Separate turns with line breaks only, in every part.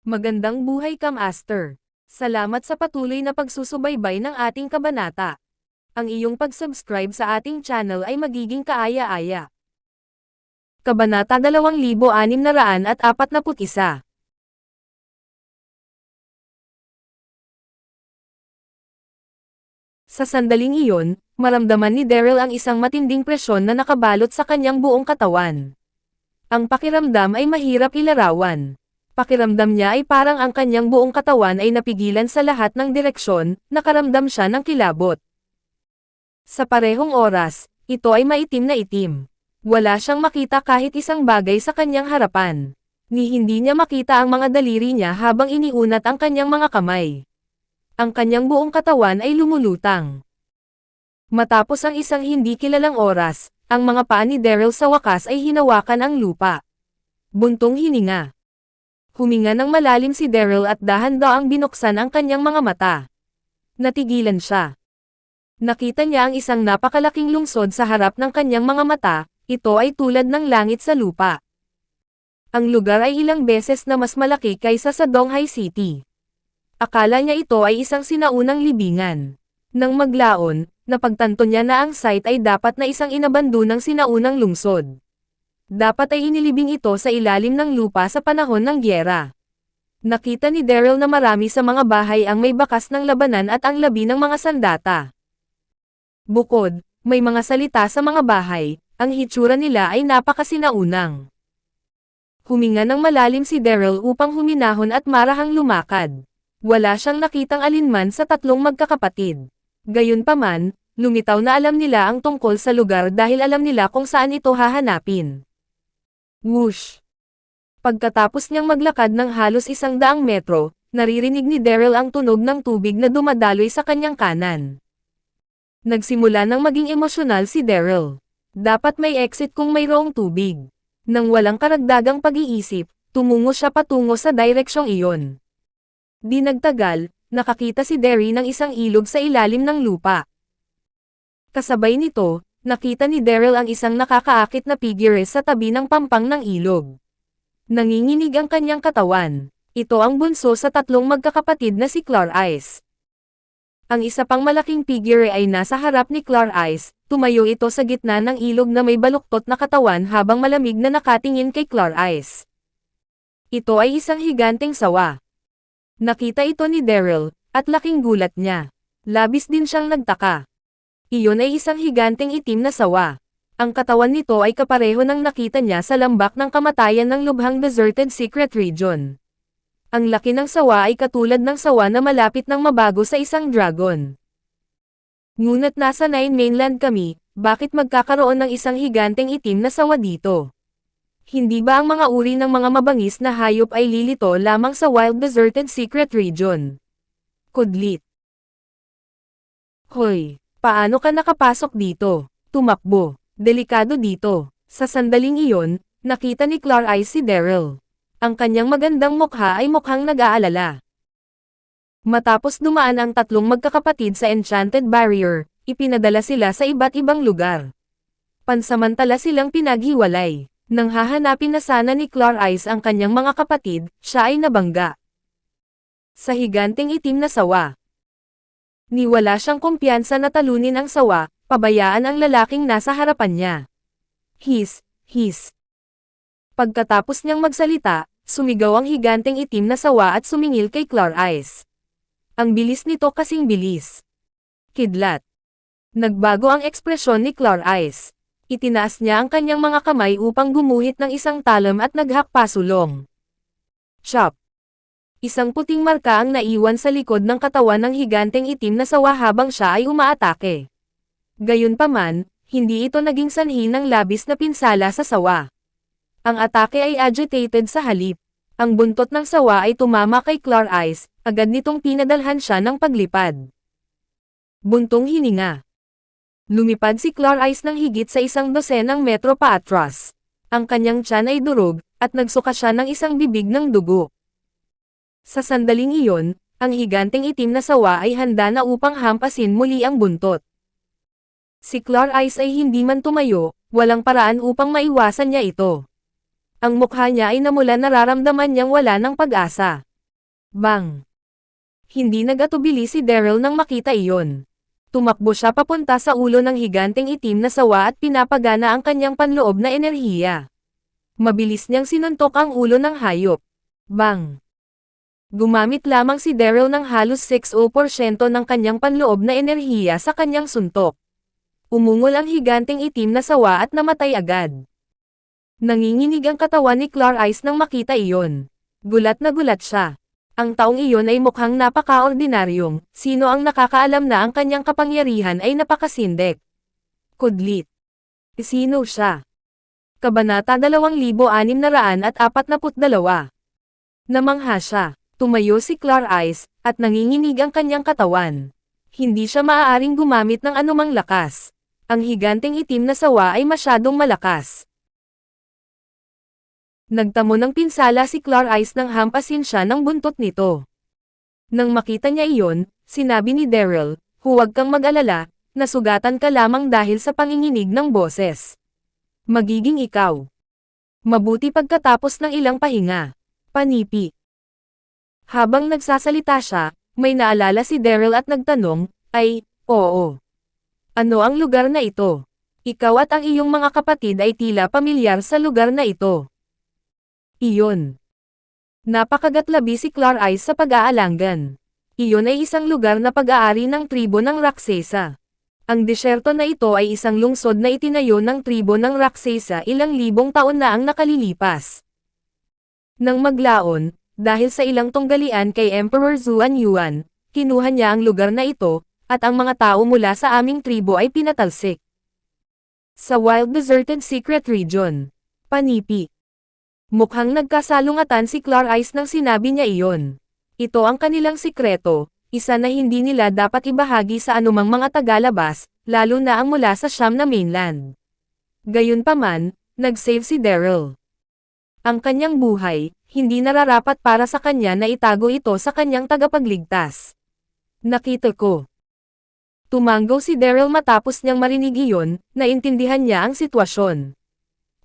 Magandang buhay ka, Master. Salamat sa patuloy na pagsusubaybay ng ating kabanata. Ang iyong pag-subscribe sa ating channel ay magiging kaaya-aya. Kabanata 2641. Sa sandaling iyon, maramdaman ni Daryl ang isang matinding presyon na nakabalot sa kanyang buong katawan. Ang pakiramdam ay mahirap ilarawan. Pakiramdam niya ay parang ang kanyang buong katawan ay napigilan sa lahat ng direksyon, nakaramdam siya ng kilabot. Sa parehong oras, ito ay maitim na itim. Wala siyang makita kahit isang bagay sa kanyang harapan. Ni hindi niya makita ang mga daliri niya habang iniunat ang kanyang mga kamay. Ang kanyang buong katawan ay lumulutang. Matapos ang isang hindi kilalang oras, ang mga paa ni Daryl sa wakas ay hinawakan ang lupa. Buntong hininga. Huminga ng malalim si Daryl at dahan-daang binuksan ang kanyang mga mata. Natigilan siya. Nakita niya ang isang napakalaking lungsod sa harap ng kanyang mga mata, ito ay tulad ng langit sa lupa. Ang lugar ay ilang beses na mas malaki kaysa sa Donghai City. Akala niya ito ay isang sinaunang libingan. Nang maglaon, napagtanto niya na ang site ay dapat na isang inabandonang sinaunang lungsod. Dapat ay inilibing ito sa ilalim ng lupa sa panahon ng gyera. Nakita ni Daryl na marami sa mga bahay ang may bakas ng labanan at ang labi ng mga sandata. Bukod, may mga salita sa mga bahay, ang hitsura nila ay napakasinaunang. Huminga ng malalim si Daryl upang huminahon at marahang lumakad. Wala siyang nakitang alinman sa tatlong magkakapatid. Gayunpaman, lumitaw na alam nila ang tungkol sa lugar dahil alam nila kung saan ito hahanapin. Whoosh! Pagkatapos niyang maglakad ng halos 100 metro, naririnig ni Daryl ang tunog ng tubig na dumadaloy sa kanyang kanan. Nagsimula nang maging emosyonal si Daryl. Dapat may exit kung mayroong tubig. Nang walang karagdagang pag-iisip, tumungo siya patungo sa direksyong iyon. Di nagtagal, nakakita si Derry ng isang ilog sa ilalim ng lupa. Kasabay nito, nakita ni Daryl ang isang nakakaakit na figure sa tabi ng pampang ng ilog. Nanginginig ang kanyang katawan. Ito ang bunso sa tatlong magkakapatid na si Clarice. Ang isa pang malaking figure ay nasa harap ni Clarice, tumayo ito sa gitna ng ilog na may baluktot na katawan habang malamig na nakatingin kay Clarice. Ito ay isang higanteng sawa. Nakita ito ni Daryl, at laking gulat niya. Labis din siyang nagtaka. Iyon ay isang higanteng itim na sawa. Ang katawan nito ay kapareho ng nakita niya sa lambak ng kamatayan ng lubhang deserted secret region. Ang laki ng sawa ay katulad ng sawa na malapit ng mabago sa isang dragon. Ngunit nasa Nine Mainland kami, bakit magkakaroon ng isang higanteng itim na sawa dito? Hindi ba ang mga uri ng mga mabangis na hayop ay lilito lamang sa wild deserted secret region? Kudlit. Hoy! Paano ka nakapasok dito? Tumakbo. Delikado dito. Sa sandaling iyon, nakita ni Clarice si Daryl. Ang kanyang magandang mukha ay mukhang nag-aalala. Matapos dumaan ang tatlong magkakapatid sa Enchanted Barrier, ipinadala sila sa iba't ibang lugar. Pansamantala silang pinaghiwalay. Nang hahanapin na sana ni Clarice ang kanyang mga kapatid, siya ay nabangga. Sa higanteng itim na sawa. Niwala siyang kumpiyansa na talunin ang sawa, pabayaan ang lalaking nasa harapan niya. His. Pagkatapos niyang magsalita, sumigaw ang higanteng itim na sawa at sumingil kay Clarice. Ang bilis nito kasing bilis. Kidlat. Nagbago ang ekspresyon ni Clarice. Itinaas niya ang kanyang mga kamay upang gumuhit ng isang talam at naghakpasulong. Chop! Isang puting marka ang naiwan sa likod ng katawan ng higanteng itim na sawa habang siya ay umaatake. Gayunpaman, hindi ito naging sanhi ng labis na pinsala sa sawa. Ang atake ay agitated sa halip. Ang buntot ng sawa ay tumama kay Clarice, agad nitong pinadalhan siya ng paglipad. Buntong hininga. Lumipad si Clarice ng higit sa 100 metro paatras. Ang kanyang tiyan ay durog, at nagsuka siya ng isang bibig ng dugo. Sa sandaling iyon, ang higanteng itim na sawa ay handa na upang hampasin muli ang buntot. Si Clarice ay hindi man tumayo, walang paraan upang maiwasan niya ito. Ang mukha niya ay namula nararamdaman niyang wala ng pag-asa. Bang! Hindi nag-atubili si Daryl nang makita iyon. Tumakbo siya papunta sa ulo ng higanteng itim na sawa at pinapagana ang kanyang panloob na enerhiya. Mabilis niyang sinuntok ang ulo ng hayop. Bang! Gumamit lamang si Daryl ng halos 60% ng kanyang panloob na enerhiya sa kanyang suntok. Umungol ang higanteng itim na sawa at namatay agad. Nanginginig ang katawan ni Clarice nang makita iyon. Gulat na gulat siya. Ang taong iyon ay mukhang napaka-ordinaryong, sino ang nakakaalam na ang kanyang kapangyarihan ay napakasindek. Kudlit. Sino siya? Kabanata 2642. Namangha siya. Tumayo si Clarice, at nanginginig ang kanyang katawan. Hindi siya maaaring gumamit ng anumang lakas. Ang higanteng itim na sawa ay masyadong malakas. Nagtamo ng pinsala si Clarice nang hampasin siya ng buntot nito. Nang makita niya iyon, sinabi ni Daryl, "Huwag kang mag-alala, nasugatan ka lamang dahil sa panginginig ng boses. Magiging ikaw." Mabuti pagkatapos ng ilang pahinga. Panipi. Habang nagsasalita siya, may naalala si Daryl at nagtanong, "Ay, oo. Ano ang lugar na ito? Ikaw at ang iyong mga kapatid ay tila pamilyar sa lugar na ito." Iyon. Napakagatlabi si Clarice sa pag-aalangan. Iyon ay isang lugar na pag-aari ng tribo ng Raksesa. Ang desyerto na ito ay isang lungsod na itinayo ng tribo ng Raksesa ilang libong taon na ang nakalilipas. Nang maglaon, dahil sa ilang tunggalian kay Emperor Zuan Yuan, kinuha niya ang lugar na ito, at ang mga tao mula sa aming tribo ay pinatalsik. Sa Wild Deserted Secret Region. Panipi. Mukhang nagkasalungatan si Clarice nang sinabi niya iyon. Ito ang kanilang sikreto, isa na hindi nila dapat ibahagi sa anumang mga tagalabas, lalo na ang mula sa Siam na mainland. Gayunpaman, nag-save si Daryl. Ang kanyang buhay, hindi nararapat para sa kanya na itago ito sa kanyang tagapagligtas. Nakita ko. Tumango si Daryl matapos niyang marinig iyon, naintindihan niya ang sitwasyon.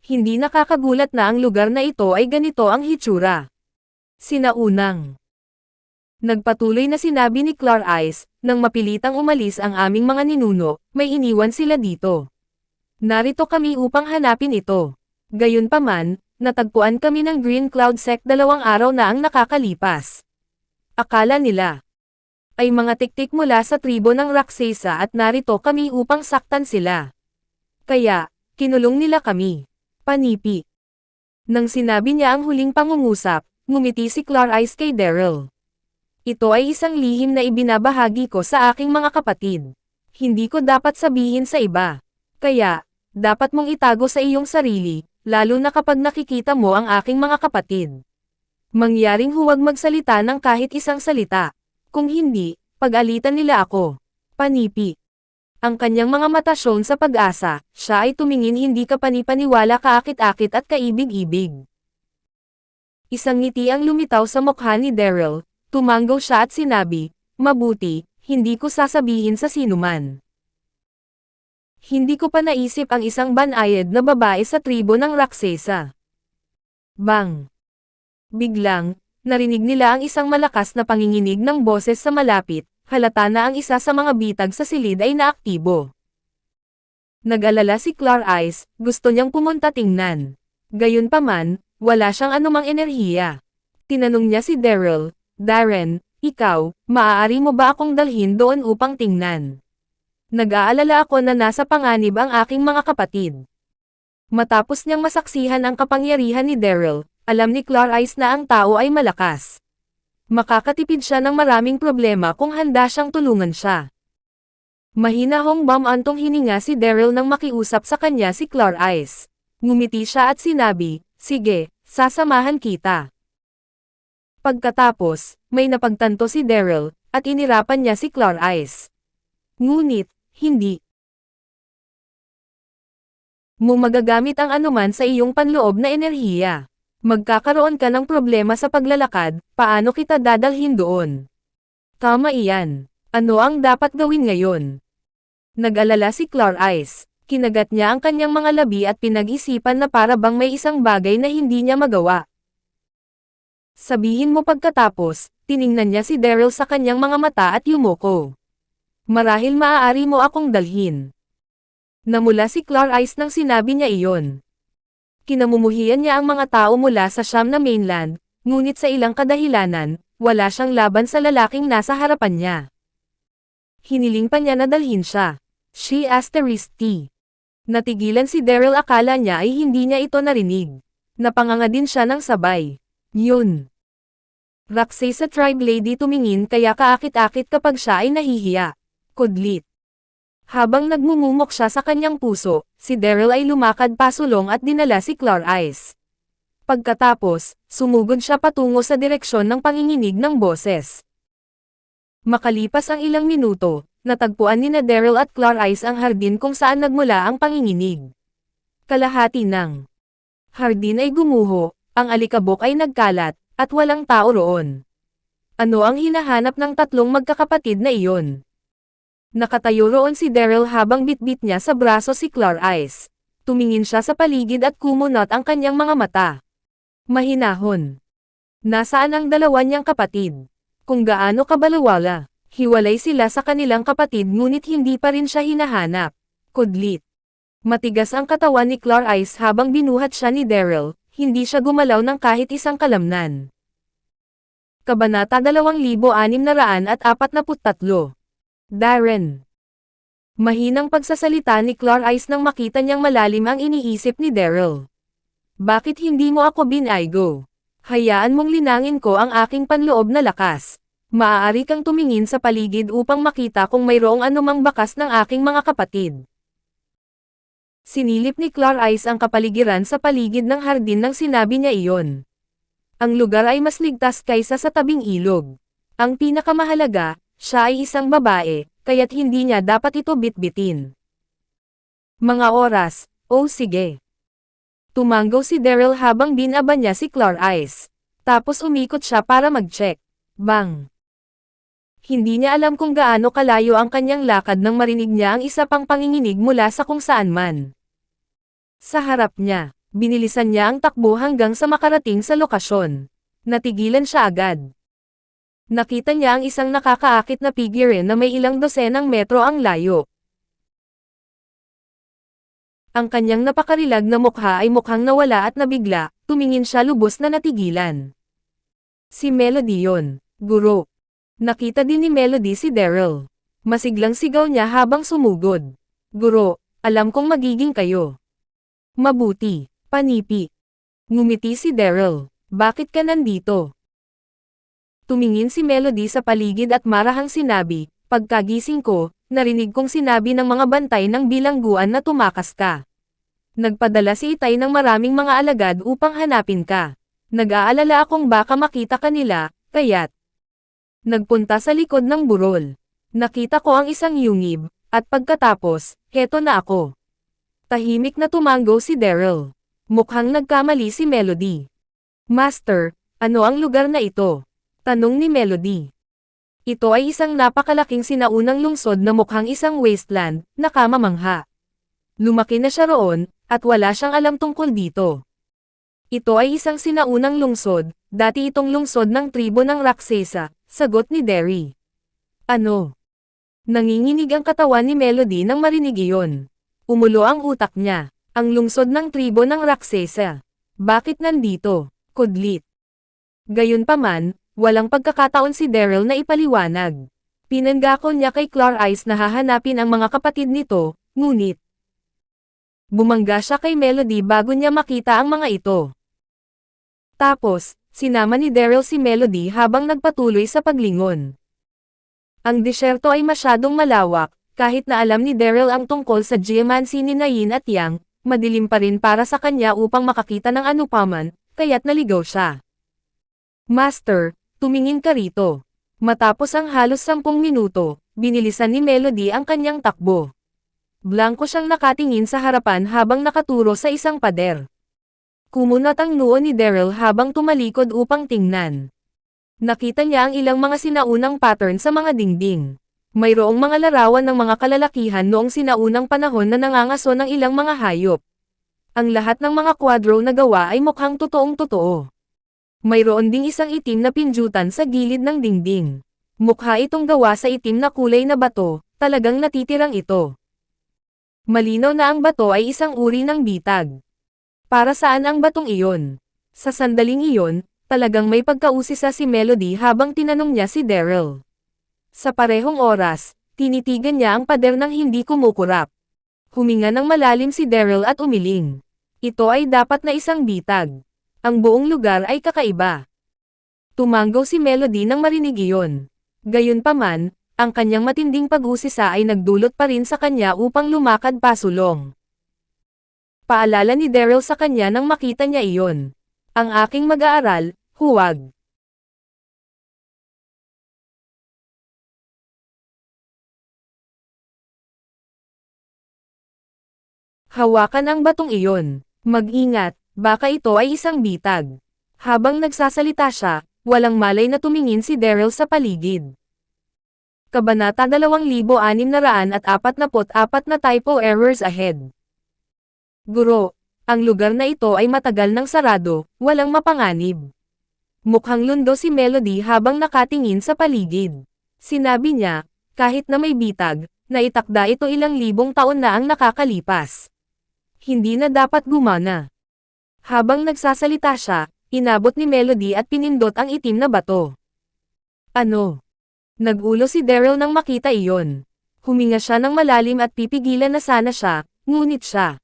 Hindi nakakagulat na ang lugar na ito ay ganito ang hitsura. Sinaunang. Nagpatuloy na sinabi ni Clarice, nang mapilitang umalis ang aming mga ninuno, may iniwan sila dito. Narito kami upang hanapin ito. Gayunpaman, natagpuan kami ng Green Cloud Sect 2 araw na ang nakakalipas. Akala nila ay mga tiktik mula sa tribo ng Raksesa at narito kami upang saktan sila. Kaya, kinulong nila kami. Panipi. Nang sinabi niya ang huling pangungusap, ngumiti si Clarice kay Daryl. Ito ay isang lihim na ibinabahagi ko sa aking mga kapatid. Hindi ko dapat sabihin sa iba. Kaya, dapat mong itago sa iyong sarili, lalo na kapag nakikita mo ang aking mga kapatid. Mangyaring huwag magsalita ng kahit isang salita. Kung hindi, pag-alitan nila ako. Panipi. Ang kanyang mga mata shown sa pag-asa, siya ay tumingin hindi kapanipaniwala kaakit-akit at kaibig-ibig. Isang ngiti ang lumitaw sa mukha ni Daryl, tumango siya at sinabi, "Mabuti, hindi ko sasabihin sa sinuman. Hindi ko pa naisip ang isang banayad na babae sa tribo ng Raksesa." Bang! Biglang, narinig nila ang isang malakas na panginginig ng boses sa malapit. Halata na ang isa sa mga bitag sa silid ay naaktibo. Nag-alala si Clarice, gusto niyang pumunta tingnan. Gayunpaman, wala siyang anumang enerhiya. Tinanong niya si Daryl, "Darren, ikaw, maaari mo ba akong dalhin doon upang tingnan? Nag-aalala ako na nasa panganib ang aking mga kapatid." Matapos niyang masaksihan ang kapangyarihan ni Daryl, alam ni Clarice na ang tao ay malakas. Makakatipid siya ng maraming problema kung handa siyang tulungan siya. Mahinahong bumantong hininga si Daryl nang makiusap sa kanya si Clarice. Ngumiti siya at sinabi, "Sige, sasamahan kita." Pagkatapos, may napagtanto si Daryl, at inirapan niya si Clarice. Ngunit, hindi mo magagamit ang anuman sa iyong panloob na enerhiya. Magkakaroon ka ng problema sa paglalakad, paano kita dadalhin doon? Tama iyan. Ano ang dapat gawin ngayon? Nag-alala si Clarice. Kinagat niya ang kanyang mga labi at pinag-isipan na para bang may isang bagay na hindi niya magawa. Sabihin mo pagkatapos, tiningnan niya si Daryl sa kanyang mga mata at yumuko. Marahil maaari mo akong dalhin. Namula si Clarice nang sinabi niya iyon. Kinamumuhian niya ang mga tao mula sa Siyam na mainland, ngunit sa ilang kadahilanan, wala siyang laban sa lalaking nasa harapan niya. Hiniling pa niya na dalhin siya. She asterisk T. Natigilan si Daryl, akala niya ay hindi niya ito narinig. Napanganga din siya ng sabay. Yun. Raksay sa tribe lady tumingin kaya kaakit-akit kapag siya ay nahihiya. Kudlit. Habang nagmumumok siya sa kanyang puso, si Daryl ay lumakad pasulong at dinala si Clarice. Pagkatapos, sumugod siya patungo sa direksyon ng panginginig ng boses. Makalipas ang ilang minuto, natagpuan ni Daryl at Clarice ang hardin kung saan nagmula ang panginginig. Kalahati ng hardin ay gumuho, ang alikabok ay nagkalat, at walang tao roon. Ano ang hinahanap ng tatlong magkakapatid na iyon? Nakatayo roon si Daryl habang bitbit niya sa braso si Clarice. Tumingin siya sa paligid at kumunot ang kanyang mga mata. Mahinahon. Nasaan ang dalawa niyang kapatid? Kung gaano kabalawala. Hiwalay sila sa kanilang kapatid ngunit hindi pa rin siya hinahanap. Kudlit. Matigas ang katawan ni Clarice habang binuhat siya ni Daryl, hindi siya gumalaw ng kahit isang kalamnan. Kabanata 2643. Darren. Mahinang pagsasalita ni Clarice nang makita niyang malalim ang iniisip ni Daryl. Bakit hindi mo ako binaygo? Hayaan mong linangin ko ang aking panloob na lakas. Maaari kang tumingin sa paligid upang makita kung mayroong anumang bakas ng aking mga kapatid. Sinilip ni Clarice ang kapaligiran sa paligid ng hardin nang sinabi niya iyon. Ang lugar ay mas ligtas kaysa sa tabing ilog. Ang pinakamahalaga, siya ay isang babae, kaya't hindi niya dapat ito bitbitin. Mga oras, oh sige. Tumanggaw si Daryl habang binaba niya si Clarice. Tapos umikot siya para mag-check. Bang! Hindi niya alam kung gaano kalayo ang kanyang lakad nang marinig niya ang isa pang panginginig mula sa kung saan man. Sa harap niya, binilisan niya ang takbo hanggang sa makarating sa lokasyon. Natigilan siya agad. Nakita niya ang isang nakakaakit na figure na may ilang dosenang metro ang layo. Ang kanyang napakarilag na mukha ay mukhang nawala at nabigla, tumingin siya lubos na natigilan. Si Melody yon, guro. Nakita din ni Melody si Daryl. Masiglang sigaw niya habang sumugod. Guro, alam kong magiging kayo. Mabuti, panipi. Ngumiti si Daryl. Bakit ka nandito? Tumingin si Melody sa paligid at marahang sinabi, pagkagising ko, narinig kong sinabi ng mga bantay ng bilangguan na tumakas ka. Nagpadala si Itay ng maraming mga alagad upang hanapin ka. Nag-aalala akong baka makita ka nila, kaya't nagpunta sa likod ng burol. Nakita ko ang isang yungib, at pagkatapos, heto na ako. Tahimik na tumanggo si Daryl. Mukhang nagkamali si Melody. Master, ano ang lugar na ito? Tanong ni Melody. Ito ay isang napakalaking sinaunang lungsod na mukhang isang wasteland, nakamamangha. Lumaki na siya roon, at wala siyang alam tungkol dito. Ito ay isang sinaunang lungsod, dati itong lungsod ng tribo ng Raksesa, sagot ni Derry. Ano? Nanginginig ang katawan ni Melody nang marinig iyon. Umulo ang utak niya. Ang lungsod ng tribo ng Raksesa. Bakit nandito? Kudlit. Gayunpaman, walang pagkakataon si Daryl na ipaliwanag. Pinangako niya kay Clarice na hahanapin ang mga kapatid nito, ngunit bumangga siya kay Melody bago niya makita ang mga ito. Tapos, sinama ni Daryl si Melody habang nagpatuloy sa paglingon. Ang disyerto ay masyadong malawak, kahit na alam ni Daryl ang tungkol sa geomancy ni Yin at Yang, madilim pa rin para sa kanya upang makakita ng anupaman, kaya't naligaw siya. Master, tumingin ka rito. Matapos ang halos 10 minuto, binilisan ni Melody ang kanyang takbo. Blanko siyang nakatingin sa harapan habang nakaturo sa isang pader. Kumunat ang noo ni Daryl habang tumalikod upang tingnan. Nakita niya ang ilang mga sinaunang pattern sa mga dingding. Mayroong mga larawan ng mga kalalakihan noong sinaunang panahon na nangangaso ng ilang mga hayop. Ang lahat ng mga kwadro na gawa ay mukhang totoong-totoo. Mayroon ding isang itim na pinjutan sa gilid ng dingding. Mukha itong gawa sa itim na kulay na bato, talagang natitirang ito. Malinaw na ang bato ay isang uri ng bitag. Para saan ang batong iyon? Sa sandaling iyon, talagang may pagkausisa si Melody habang tinanong niya si Daryl. Sa parehong oras, tinitigan niya ang pader ng hindi kumukurap. Huminga ng malalim si Daryl at umiling. Ito ay dapat na isang bitag. Ang buong lugar ay kakaiba. Tumanggaw si Melody nang marinig iyon. Gayunpaman, ang kanyang matinding pag-usisa ay nagdulot pa rin sa kanya upang lumakad pasulong. Paalala ni Daryl sa kanya nang makita niya iyon. Ang aking mag-aaral, huwag. Hawakan ang batong iyon. Mag-ingat, baka ito ay isang bitag. Habang nagsasalita siya, walang malay na tumingin si Daryl sa paligid. Kabanata 2644 na typo errors ahead. Guro, ang lugar na ito ay matagal nang sarado, walang mapanganib. Mukhang lundo si Melody habang nakatingin sa paligid. Sinabi niya, kahit na may bitag, naitakda ito ilang libong taon na ang nakakalipas. Hindi na dapat gumana. Habang nagsasalita siya, inabot ni Melody at pinindot ang itim na bato. Ano? Nagulo si Daryl nang makita iyon. Huminga siya ng malalim at pipigilan na sana siya, ngunit siya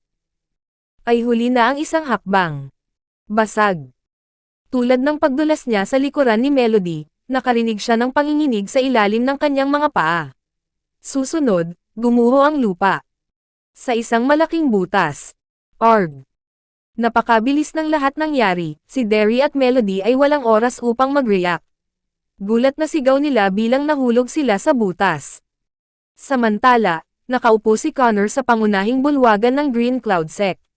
ay huli na ang isang hakbang. Basag. Tulad ng pagdulas niya sa likuran ni Melody, nakarinig siya ng panginginig sa ilalim ng kanyang mga paa. Susunod, gumuho ang lupa. Sa isang malaking butas. Arg. Napakabilis ng lahat nangyari, si Derry at Melody ay walang oras upang mag-react. Gulat na sigaw nila bilang nahulog sila sa butas. Samantala, nakaupo si Connor sa pangunahing bulwagan ng Green Cloud Sect.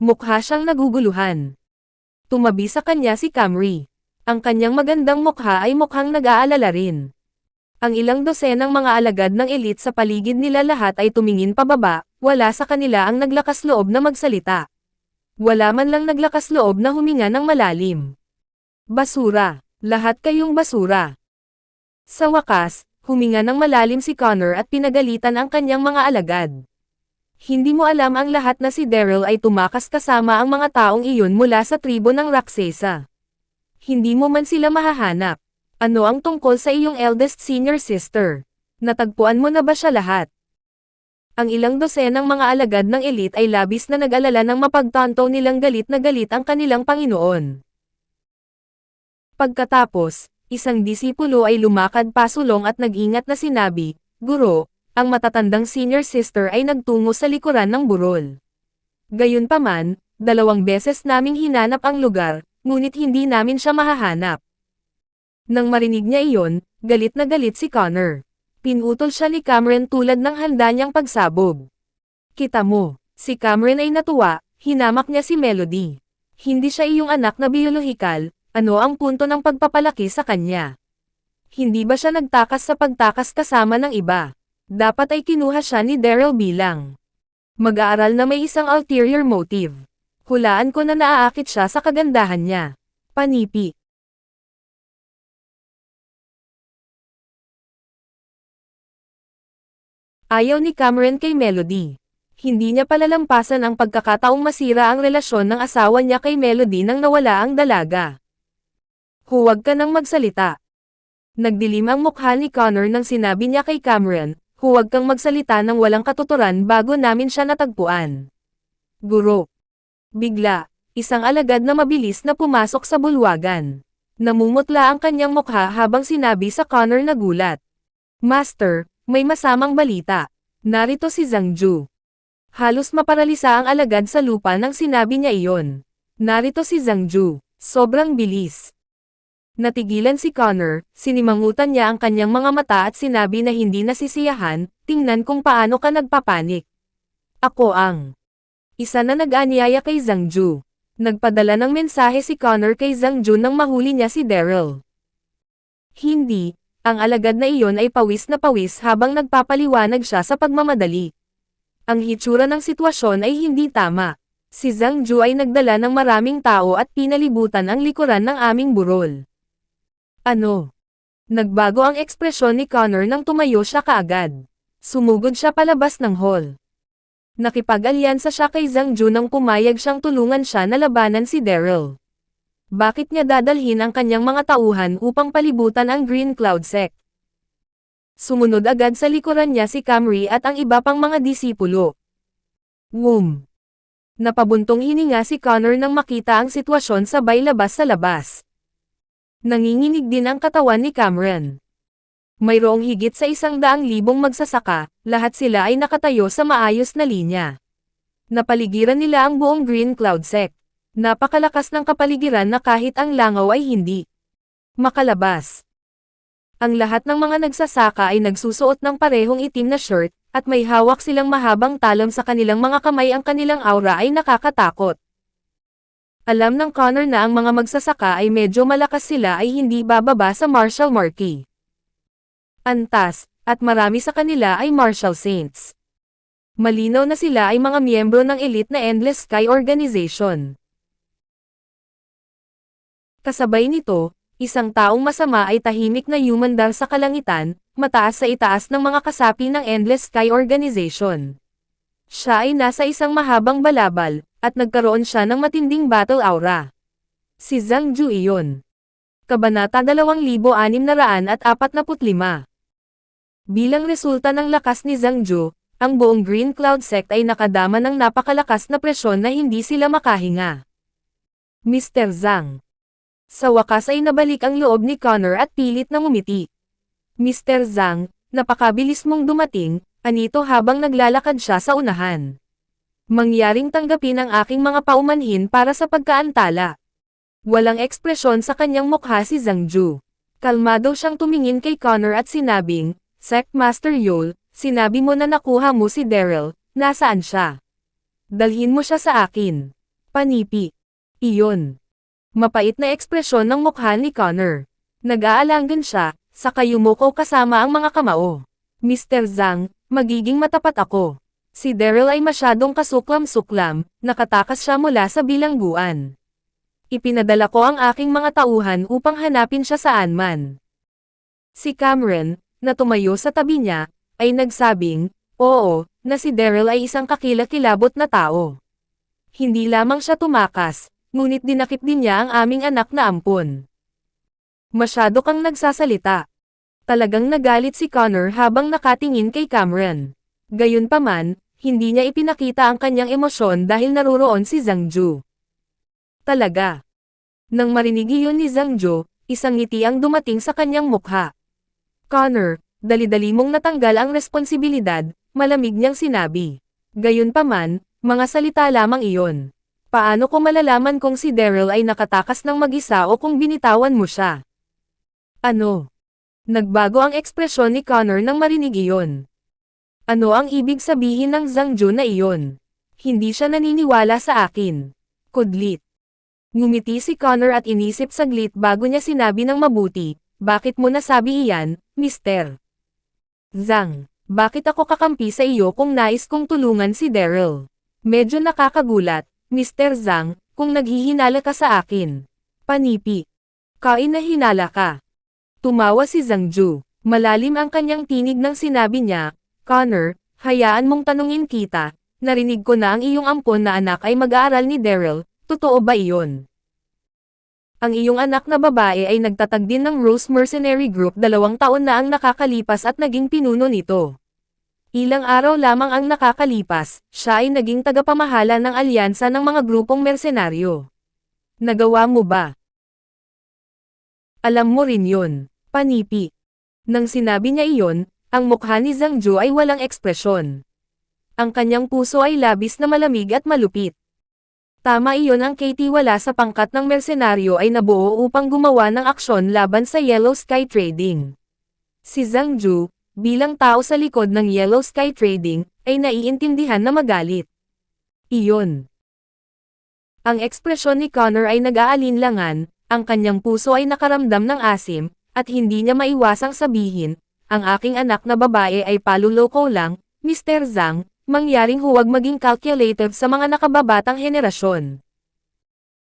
Mukha siyang naguguluhan. Tumabi sa kanya si Camry. Ang kanyang magandang mukha ay mukhang nag-aalala rin. Ang ilang dosenang mga alagad ng elite sa paligid nila lahat ay tumingin pababa, wala sa kanila ang naglakas loob na magsalita. Wala man lang naglakas loob na huminga ng malalim. Basura. Lahat kayong basura. Sa wakas, huminga ng malalim si Connor at pinagalitan ang kanyang mga alagad. Hindi mo alam ang lahat na si Daryl ay tumakas kasama ang mga taong iyon mula sa tribo ng Raksesa. Hindi mo man sila mahahanap. Ano ang tungkol sa iyong eldest senior sister? Natagpuan mo na ba siya lahat? Ang ilang dosenang mga alagad ng elite ay labis na nag-alala nang mapagtanto nilang galit na galit ang kanilang Panginoon. Pagkatapos, isang disipulo ay lumakad pasulong at nag-ingat na sinabi, Guro, ang matatandang senior sister ay nagtungo sa likuran ng burol. Gayunpaman, 2 beses naming hinanap ang lugar, ngunit hindi namin siya mahahanap. Nang marinig niya iyon, galit na galit si Connor. Pinutol siya ni Cameron tulad ng handa niyang pagsabog. Kita mo, si Cameron ay natuwa, hinamak niya si Melody. Hindi siya iyong anak na biolohikal, ano ang punto ng pagpapalaki sa kanya? Hindi ba siya nagtakas sa pagtakas kasama ng iba? Dapat ay kinuha siya ni Daryl bilang mag-aaral na may isang ulterior motive. Hulaan ko na naaakit siya sa kagandahan niya. Panipi. Ayaw ni Cameron kay Melody. Hindi niya palalampasan ang pagkakataong masira ang relasyon ng asawa niya kay Melody nang nawala ang dalaga. Huwag ka nang magsalita. Nagdilim ang mukha ni Connor nang sinabi niya kay Cameron, huwag kang magsalita ng walang katuturan bago namin siya natagpuan. Guro. Bigla, isang alagad na mabilis na pumasok sa bulwagan. Namumutla ang kanyang mukha habang sinabi sa Connor na gulat. Master, may masamang balita. Narito si Zhangju. Halos maparalisa ang alagad sa lupa nang sinabi niya iyon. Narito si Zhangju. Sobrang bilis. Natigilan si Connor, sinimangutan niya ang kanyang mga mata at sinabi na hindi nasisiyahan, tingnan kung paano ka nagpapanik. Ako ang isa na nag-anyaya kay Zhangju. Nagpadala ng mensahe si Connor kay Zhangju nang mahuli niya si Daryl. Hindi. Ang alagad na iyon ay pawis na pawis habang nagpapaliwanag siya sa pagmamadali. Ang hitsura ng sitwasyon ay hindi tama. Si Zhang Ju ay nagdala ng maraming tao at pinalibutan ang likuran ng aming burol. Ano? Nagbago ang ekspresyon ni Connor nang tumayo siya kaagad. Sumugod siya palabas ng hall. Nakipag-alyansa siya kay Zhang Ju nang pumayag siyang tulungan siya na labanan si Daryl. Bakit niya dadalhin ang kanyang mga tauhan upang palibutan ang Green Cloud Sect? Sumunod agad sa likuran niya si Camry at ang iba pang mga disipulo. Napabuntong hininga si Connor nang makita ang sitwasyon sabay labas sa labas. Nanginginig din ang katawan ni Cameron. Mayroong higit sa 100,000 magsasaka, lahat sila ay nakatayo sa maayos na linya. Napaligiran nila ang buong Green Cloud Sect. Napakalakas ng kapaligiran na kahit ang langaw ay hindi makalabas. Ang lahat ng mga nagsasaka ay nagsusuot ng parehong itim na shirt, at may hawak silang mahabang talon sa kanilang mga kamay. Ang kanilang aura ay nakakatakot. Alam ng Connor na ang mga magsasaka ay medyo malakas, sila ay hindi bababa sa Martial Marquee. Antas, at marami sa kanila ay Martial Saints. Malinaw na sila ay mga miyembro ng elite na Endless Sky Organization. Kasabay nito, isang taong masama ay tahimik na humandar sa kalangitan, mataas sa itaas ng mga kasapi ng Endless Sky Organization. Siya ay nasa isang mahabang balabal, at nagkaroon siya ng matinding battle aura. Si Zhang Ju iyon. Kabanata 2645. Bilang resulta ng lakas ni Zhang Ju, ang buong Green Cloud Sect ay nakadama ng napakalakas na presyon na hindi sila makahinga. Mr. Zhang. Sa wakas ay nabalik ang loob ni Connor at pilit na ngumiti. Mr. Zhang, napakabilis mong dumating, anito habang naglalakad siya sa unahan. Mangyaring tanggapin ang aking mga paumanhin para sa pagkaantala. Walang ekspresyon sa kanyang mukha si Zhang Ju. Kalmado siyang tumingin kay Connor at sinabing, Sect Master Yol, sinabi mo na nakuha mo si Daryl, nasaan siya? Dalhin mo siya sa akin. Panipi. Iyon. Mapait na ekspresyon ng mukha ni Connor. Nag-aalangan siya, saka yumuko kasama ang mga kamao. Mr. Zhang, magiging matapat ako. Si Daryl ay masyadong kasuklam-suklam, nakatakas siya mula sa bilangguan. Ipinadala ko ang aking mga tauhan upang hanapin siya saan man. Si Cameron, na tumayo sa tabi niya, ay nagsabing, oo, na si Daryl ay isang kakilakilabot na tao. Hindi lamang siya tumakas, ngunit dinakip din niya ang aming anak na ampon. Masyado kang nagsasalita. Talagang nagalit si Connor habang nakatingin kay Cameron. Gayunpaman, hindi niya ipinakita ang kanyang emosyon dahil naruroon si Zhang Ju. Talaga. Nang marinig iyon ni Zhang Ju, isang ngiti ang dumating sa kanyang mukha. Connor, dali-dali mong natanggal ang responsibilidad, malamig niyang sinabi. Gayunpaman, mga salita lamang iyon. Paano ko malalaman kung si Daryl ay nakatakas ng mag-isa o kung binitawan mo siya? Ano? Nagbago ang ekspresyon ni Connor nang marinig iyon. Ano ang ibig sabihin ng Zhang Ju na iyon? Hindi siya naniniwala sa akin. Kudlit. Ngumiti si Connor at inisip saglit bago niya sinabi ng mabuti, bakit mo nasabi iyan, Mr. Zhang? Bakit ako kakampi sa iyo kung nais kong tulungan si Daryl? Medyo nakakagulat, Mr. Zhang, kung naghihinala ka sa akin. Panipi. Kainahinala ka. Tumawa si Zhang Ju. Malalim ang kanyang tinig nang sinabi niya, Connor, hayaan mong tanungin kita, narinig ko na ang iyong ampon na anak ay mag-aaral ni Daryl, totoo ba iyon? Ang iyong anak na babae ay nagtatag din ng Rose Mercenary Group 2 taon na ang nakakalipas at naging pinuno nito. Ilang araw lamang ang nakakalipas, siya ay naging tagapamahala ng alyansa ng mga grupong mersenaryo. Nagawa mo ba? Alam mo rin yun, panipi. Nang sinabi niya iyon, ang mukha ni Zhang Ju ay walang ekspresyon. Ang kanyang puso ay labis na malamig at malupit. Tama iyon, ang katiwala sa pangkat ng mersenaryo ay nabuo upang gumawa ng aksyon laban sa Yellow Sky Trading. Si Zhang Ju, bilang tao sa likod ng Yellow Sky Trading, ay naiintindihan na magalit. Iyon. Ang ekspresyon ni Connor ay nag-aalinlangan, ang kanyang puso ay nakaramdam ng asim, at hindi niya maiwasang sabihin, ang aking anak na babae ay paluloko lang, Mr. Zhang, mangyaring huwag maging calculative sa mga nakababatang henerasyon.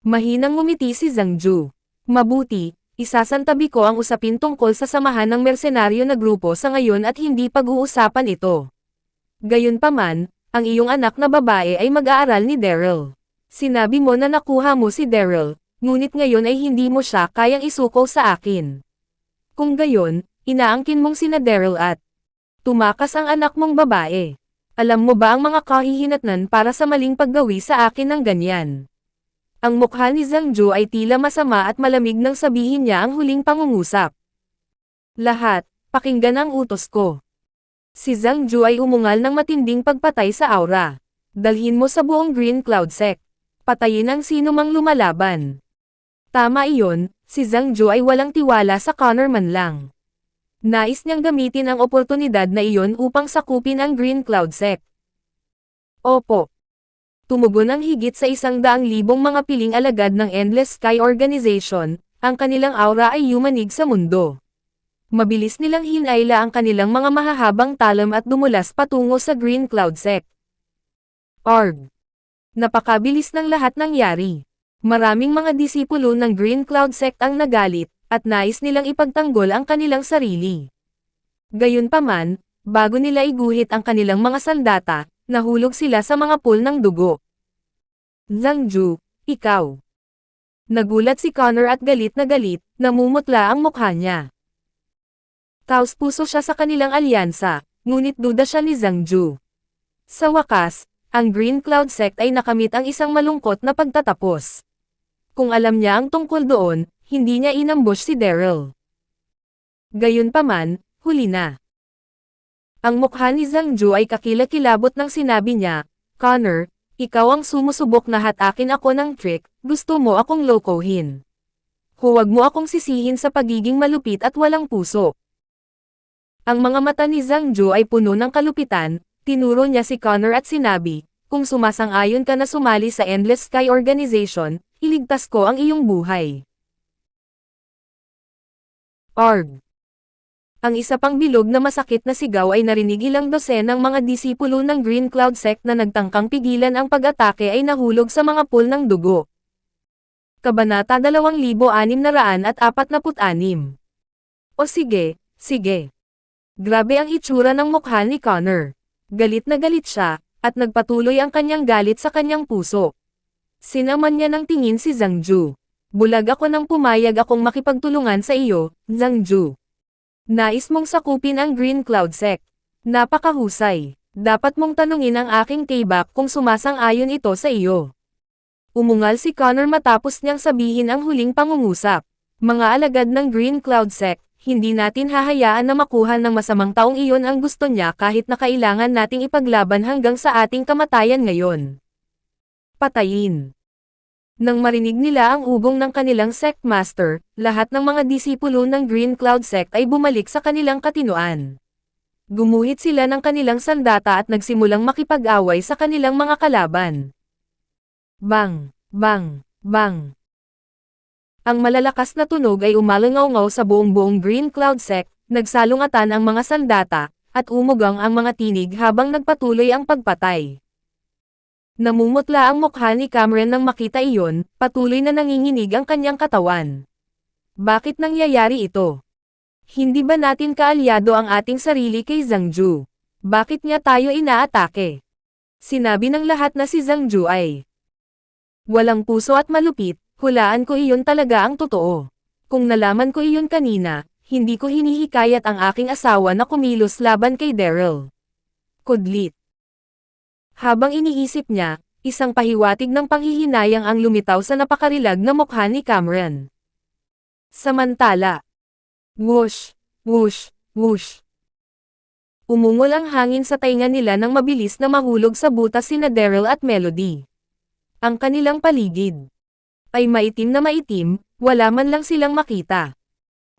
Mahinang ngumiti si Zhang Ju. Mabuti, isasantabi ko ang usapin tungkol sa samahan ng mersenaryo na grupo sa ngayon at hindi pag-uusapan ito. Gayunpaman, ang iyong anak na babae ay mag-aaral ni Daryl. Sinabi mo na nakuha mo si Daryl, ngunit ngayon ay hindi mo siya kayang isuko sa akin. Kung gayon, inaangkin mong sina Daryl at tumakas ang anak mong babae. Alam mo ba ang mga kahihinatnan para sa maling paggawi sa akin ng ganyan? Ang mukha ni Zhang Ju ay tila masama at malamig nang sabihin niya ang huling pangungusap. Lahat, pakinggan ang utos ko. Si Zhang Ju ay umungal ng matinding pagpatay sa aura. Dalhin mo sa buong Green Cloud Sect. Patayin ang sino mang lumalaban. Tama iyon, si Zhang Ju ay walang tiwala sa Connor man lang. Nais niyang gamitin ang oportunidad na iyon upang sakupin ang Green Cloud Sect. Opo. Tumugon ang higit sa 100,000 mga piling alagad ng Endless Sky Organization, ang kanilang aura ay yumanig sa mundo. Mabilis nilang hinayla ang kanilang mga mahahabang talon at dumulas patungo sa Green Cloud Sect. Arg! Napakabilis ng lahat nangyari. Maraming mga disipulo ng Green Cloud Sect ang nagalit, at nais nilang ipagtanggol ang kanilang sarili. Gayunpaman, bago nila iguhit ang kanilang mga sandata, nahulog sila sa mga pool ng dugo. Zhang Ju, ikaw. Nagulat si Connor at galit, namumutla ang mukha niya. Taos-puso siya sa kanilang alyansa, ngunit duda siya ni Zhang Ju. Sa wakas, ang Green Cloud Sect ay nakamit ang isang malungkot na pagtatapos. Kung alam niya ang tungkol doon, hindi niya inambush si Daryl. Gayunpaman, huli na. Ang mukha ni Zhang Ju ay kakilakilabot nang sinabi niya, Connor, ikaw ang sumusubok na hatakin ako ng trick, gusto mo akong lokohin. Huwag mo akong sisihin sa pagiging malupit at walang puso. Ang mga mata ni Zhang Ju ay puno ng kalupitan, tinuro niya si Connor at sinabi, kung sumasang-ayon ka na sumali sa Endless Sky Organization, iligtas ko ang iyong buhay. Arg! Ang isa pang bilog na masakit na sigaw ay narinig ilang dosenang mga disipulo ng Green Cloud Sect na nagtangkang pigilan ang pag-atake ay nahulog sa mga pool ng dugo. Kabanata 2646. O sige, sige. Grabe ang itsura ng mukha ni Connor. Galit na galit siya, at nagpatuloy ang kanyang galit sa kanyang puso. Sinaman niya ng tingin si Zhang Ju. Bulag ako nang pumayag akong makipagtulungan sa iyo, Zhang Ju. Nais mong sakupin ang Green Cloud Sect. Napakahusay. Dapat mong tanungin ang aking K-back kung sumasang-ayon ito sa iyo. Umungal si Connor matapos niyang sabihin ang huling pangungusap. Mga alagad ng Green Cloud Sect, hindi natin hahayaan na makuha ng masamang taong iyon ang gusto niya kahit na kailangan nating ipaglaban hanggang sa ating kamatayan ngayon. Patayin. Nang marinig nila ang ugong ng kanilang sect master, lahat ng mga disipulo ng Green Cloud Sect ay bumalik sa kanilang katinuan. Gumuhit sila ng kanilang sandata at nagsimulang makipag-away sa kanilang mga kalaban. Bang! Bang! Bang! Ang malalakas na tunog ay umalangaw-ngaw sa buong Green Cloud Sect, nagsalungatan ang mga sandata, at umugang ang mga tinig habang nagpatuloy ang pagpatay. Namumutla ang mukha ni Cameron nang makita iyon, patuloy na nanginginig ang kanyang katawan. Bakit nangyayari ito? Hindi ba natin kaalyado ang ating sarili kay Zhang Ju? Bakit niya tayo inaatake? Sinabi ng lahat na si Zhang Ju ay walang puso at malupit, hulaan ko iyon talaga ang totoo. Kung nalaman ko iyon kanina, hindi ko hinihikayat ang aking asawa na kumilos laban kay Daryl. Kudlit. Habang iniisip niya, isang pahiwatig ng panghihinayang ang lumitaw sa napakarilag na mukha ni Cameron. Samantala, whoosh, whoosh, whoosh. Umungol ang hangin sa tainga nila nang mabilis na mahulog sa butas sina Daryl at Melody. Ang kanilang paligid ay maitim na maitim, wala man lang silang makita.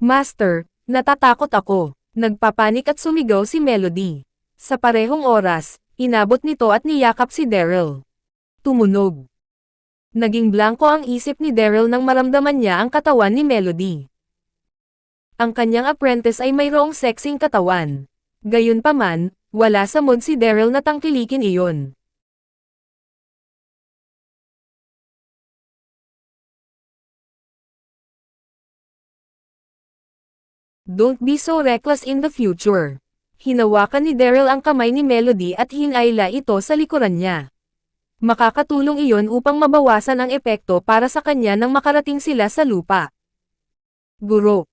Master, natatakot ako. Nagpapanik at sumigaw si Melody. Sa parehong oras, inabot nito at niyakap si Daryl. Tumunog. Naging blanko ang isip ni Daryl nang maramdaman niya ang katawan ni Melody. Ang kanyang apprentice ay mayroong sexing katawan. Gayunpaman, Wala sa mood si Daryl na tangkilikin iyon. Don't be so reckless in the future. Hinawakan ni Daryl ang kamay ni Melody at hinayla ito sa likuran niya. Makakatulong iyon upang mabawasan ang epekto para sa kanya nang makarating sila sa lupa. Guro.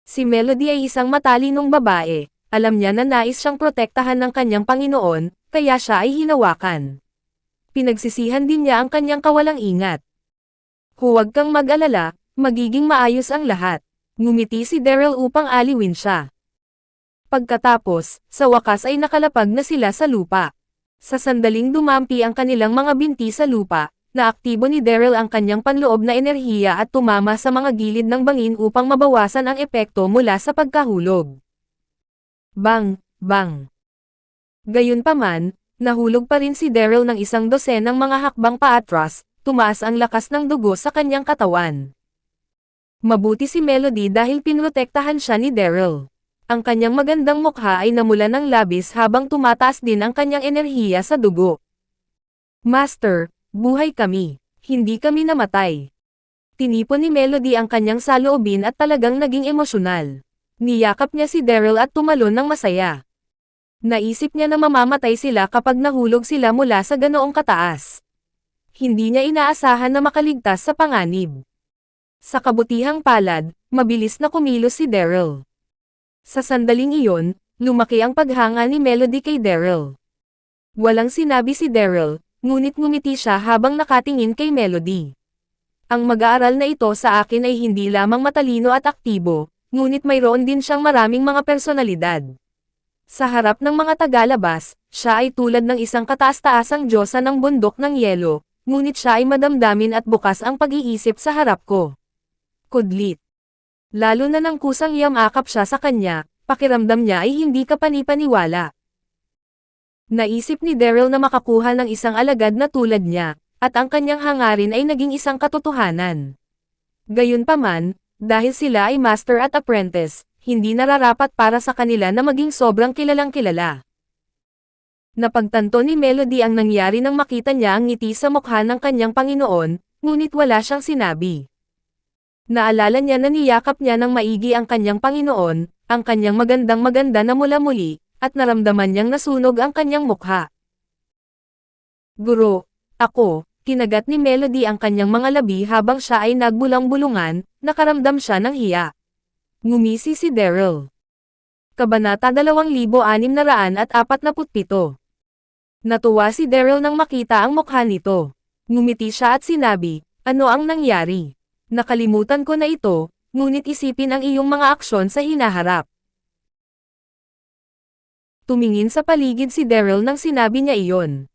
Si Melody ay isang matalinong babae. Alam niya na nais siyang protektahan ng kanyang Panginoon, kaya siya ay hinawakan. Pinagsisihan din niya ang kanyang kawalang ingat. Huwag kang mag-alala, magiging maayos ang lahat. Ngumiti si Daryl upang aliwin siya. Pagkatapos, sa wakas ay nakalapag na sila sa lupa. Sa sandaling dumampi ang kanilang mga binti sa lupa, naaktibo ni Daryl ang kanyang panloob na enerhiya at tumama sa mga gilid ng bangin upang mabawasan ang epekto mula sa pagkahulog. Bang! Bang! Gayunpaman, nahulog pa rin si Daryl ng isang dosenang mga hakbang paatras, tumaas ang lakas ng dugo sa kanyang katawan. Mabuti si Melody dahil pinrotektahan siya ni Daryl. Ang kanyang magandang mukha ay namulan ng labis habang tumataas din ang kanyang enerhiya sa dugo. Master, buhay kami. Hindi kami namatay. Tinipon ni Melody ang kanyang saloobin at talagang naging emosyonal. Niyakap niya si Daryl at tumalon ng masaya. Naisip niya na mamamatay sila kapag nahulog sila mula sa ganoong kataas. Hindi niya inaasahan na makaligtas sa panganib. Sa kabutihang palad, mabilis na kumilos si Daryl. Sa sandaling iyon, lumaki ang paghanga ni Melody kay Daryl. Walang sinabi si Daryl, ngunit ngumiti siya habang nakatingin kay Melody. Ang mag-aaral na ito sa akin ay hindi lamang matalino at aktibo, ngunit mayroon din siyang maraming mga personalidad. Sa harap ng mga tagalabas, siya ay tulad ng isang kataas-taasang diyosa ng bundok ng yelo, ngunit siya ay madamdamin at bukas ang pag-iisip sa harap ko. Kudlit. Lalo na nang kusang yamakap siya sa kanya, pakiramdam niya ay hindi kapani-paniwala. Naisip ni Daryl na makakuha ng isang alagad na tulad niya, at ang kanyang hangarin ay naging isang katotohanan. Gayunpaman, dahil sila ay master at apprentice, hindi nararapat para sa kanila na maging sobrang kilalang-kilala. Napagtanto ni Melody ang nangyari nang makita niya ang ngiti sa mukha ng kanyang Panginoon, ngunit wala siyang sinabi. Naalala niya na niyakap niya ng maigi ang kanyang Panginoon, ang kanyang magandang-maganda na mula-muli, at naramdaman niyang nasunog ang kanyang mukha. Guro, ako, kinagat ni Melody ang kanyang mga labi habang siya ay nagbulang-bulungan, nakaramdam siya ng hiya. Ngumisi si Daryl. Kabanata 2647. Natuwa si Daryl nang makita ang mukha nito. Ngumiti siya at sinabi, ano ang nangyari? Nakalimutan ko na ito, ngunit isipin ang iyong mga aksyon sa hinaharap. Tumingin sa paligid si Daryl nang sinabi niya iyon.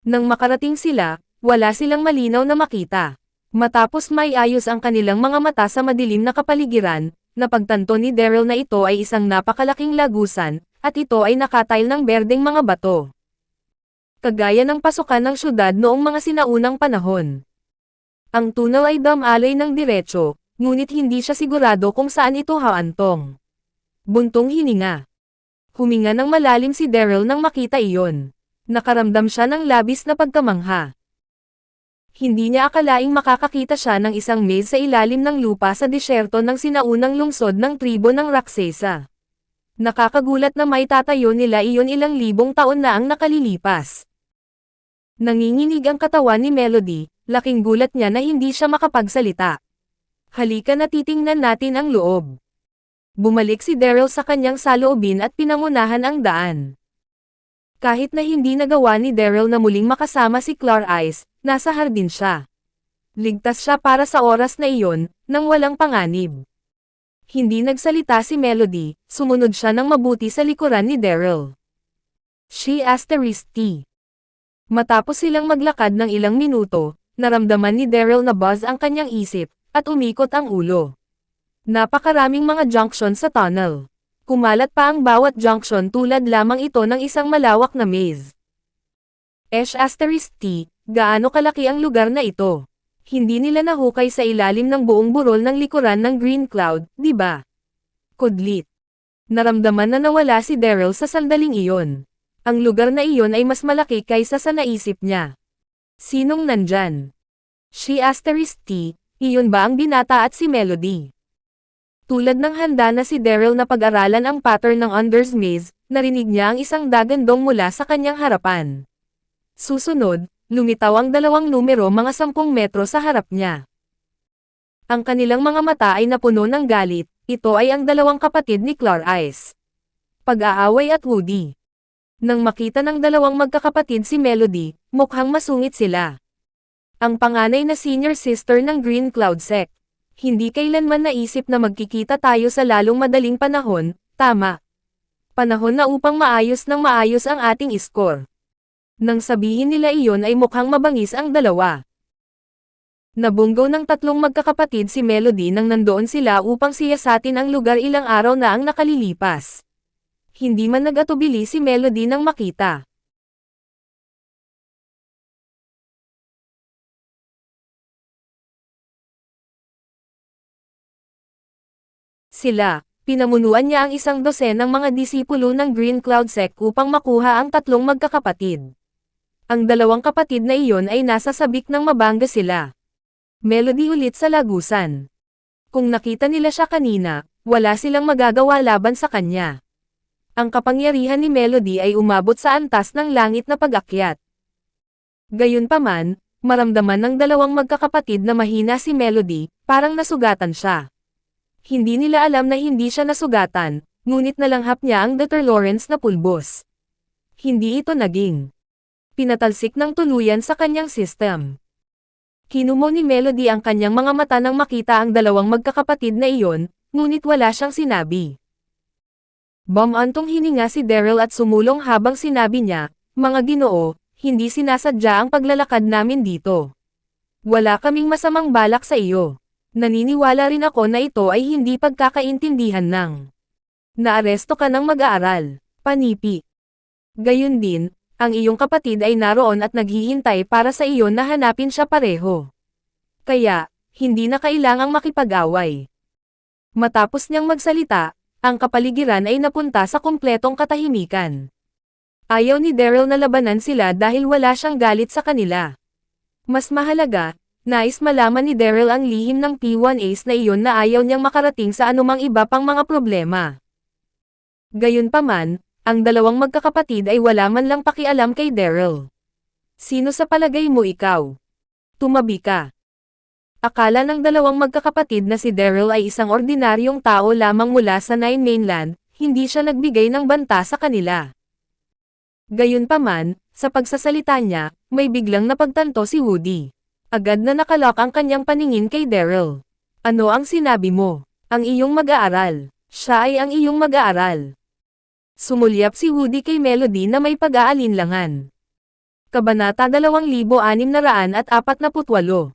Nang makarating sila, wala silang malinaw na makita. Matapos maiayos ang kanilang mga mata sa madilim na kapaligiran, napagtanto ni Daryl na ito ay isang napakalaking lagusan, at ito ay nakatile ng berdeng mga bato. Kagaya ng pasukan ng syudad noong mga sinaunang panahon. Ang tunnel ay damaloy ng diretso, ngunit hindi siya sigurado kung saan ito haantong. Buntong hininga. Huminga ng malalim si Daryl nang makita iyon. Nakaramdam siya ng labis na pagkamangha. Hindi niya akalaing makakakita siya ng isang maze sa ilalim ng lupa sa disyerto ng sinaunang lungsod ng tribo ng Raksesa. Nakakagulat na may tatayo nila iyon ilang libong taon na ang nakalilipas. Nanginginig ang katawan ni Melody, laking gulat niya na hindi siya makapagsalita. Halika na titingnan natin ang loob. Bumalik si Daryl sa kanyang saloobin at pinangunahan ang daan. Kahit na hindi nagawa ni Daryl na muling makasama si Clarice, nasa hardin siya. Ligtas siya para sa oras na iyon, nang walang panganib. Hindi nagsalita si Melody, sumunod siya ng mabuti sa likuran ni Daryl. She asterisk T. Matapos silang maglakad ng ilang minuto, naramdaman ni Daryl na buzz ang kanyang isip, at umikot ang ulo. Napakaraming mga junction sa tunnel. Kumalat pa ang bawat junction tulad lamang ito ng isang malawak na maze. *T, gaano kalaki ang lugar na ito? Hindi nila nahukay sa ilalim ng buong burol ng likuran ng Green Cloud, di ba? Kudlit. Naramdaman na nawala si Daryl sa sandaling iyon. Ang lugar na iyon ay mas malaki kaysa sa naisip niya. Sinong nandyan? She asterisk T, iyon ba ang binata at si Melody? Tulad ng handa na si Daryl na pag-aralan ang pattern ng Under's Maze, narinig niya ang isang dagandong mula sa kanyang harapan. Susunod, lumitaw ang dalawang numero mga 10 metro sa harap niya. Ang kanilang mga mata ay napuno ng galit, ito ay ang dalawang kapatid ni Clarice. Pag-aaway at Woody. Nang makita ng dalawang magkakapatid si Melody, mukhang masungit sila. Ang panganay na senior sister ng Green Cloud Sect. Hindi kailanman naisip na magkikita tayo sa lalong madaling panahon, tama. Panahon na upang maayos ang ating score. Nang sabihin nila iyon ay mukhang mabangis ang dalawa. Nabunggaw ng tatlong magkakapatid si Melody nang nandoon sila upang siyasatin ang lugar ilang araw na ang nakalilipas. Hindi man nag-atubili si Melody nang makita. Sila, pinamunuan niya ang 12 ng mga disipulo ng Green Cloud Sect upang makuha ang tatlong magkakapatid. Ang dalawang kapatid na iyon ay nasa sabik ng mabangga sila. Melody ulit sa lagusan. Kung nakita nila siya kanina, wala silang magagawa laban sa kanya. Ang kapangyarihan ni Melody ay umabot sa antas ng langit na pag-akyat. Gayunpaman, maramdaman ng dalawang magkakapatid na mahina si Melody, parang nasugatan siya. Hindi nila alam na hindi siya nasugatan, ngunit nalanghap niya ang Dr. Lawrence na pulbos. Hindi ito naging pinatalsik ng tuluyan sa kanyang system. Kinumo ni Melody ang kanyang mga mata nang makita ang dalawang magkakapatid na iyon, ngunit wala siyang sinabi. Bumantong hininga si Daryl at sumulong habang sinabi niya, "Mga Ginoo, hindi sinasadya ang paglalakad namin dito. Wala kaming masamang balak sa iyo. Naniniwala rin ako na ito ay hindi pagkakaintindihan ng naaresto ka ng mag-aaral, panipi. Gayun din, ang iyong kapatid ay naroon at naghihintay para sa iyo na hanapin siya pareho. Kaya, hindi na kailangang makipag-away." Matapos niyang magsalita, ang kapaligiran ay napunta sa kumpletong katahimikan. Ayaw ni Daryl na labanan sila dahil wala siyang galit sa kanila. Mas mahalaga, nais malaman ni Daryl ang lihim ng P1A's na iyon na ayaw niyang makarating sa anumang iba pang mga problema. Gayunpaman, ang dalawang magkakapatid ay wala man lang pakialam kay Daryl. "Sino sa palagay mo ikaw? Tumabi ka." Akala ng dalawang magkakapatid na si Daryl ay isang ordinaryong tao lamang mula sa Nine Mainland, hindi siya nagbigay ng banta sa kanila. Gayunpaman, sa pagsasalita niya, may biglang napagtanto si Woody. Agad na nakalak ang kanyang paningin kay Daryl. "Ano ang sinabi mo? Ang iyong mag-aaral. Siya ay ang iyong mag-aaral." Sumulyap si Woody kay Melody na may pag-aalinlangan. Kabanata 2648.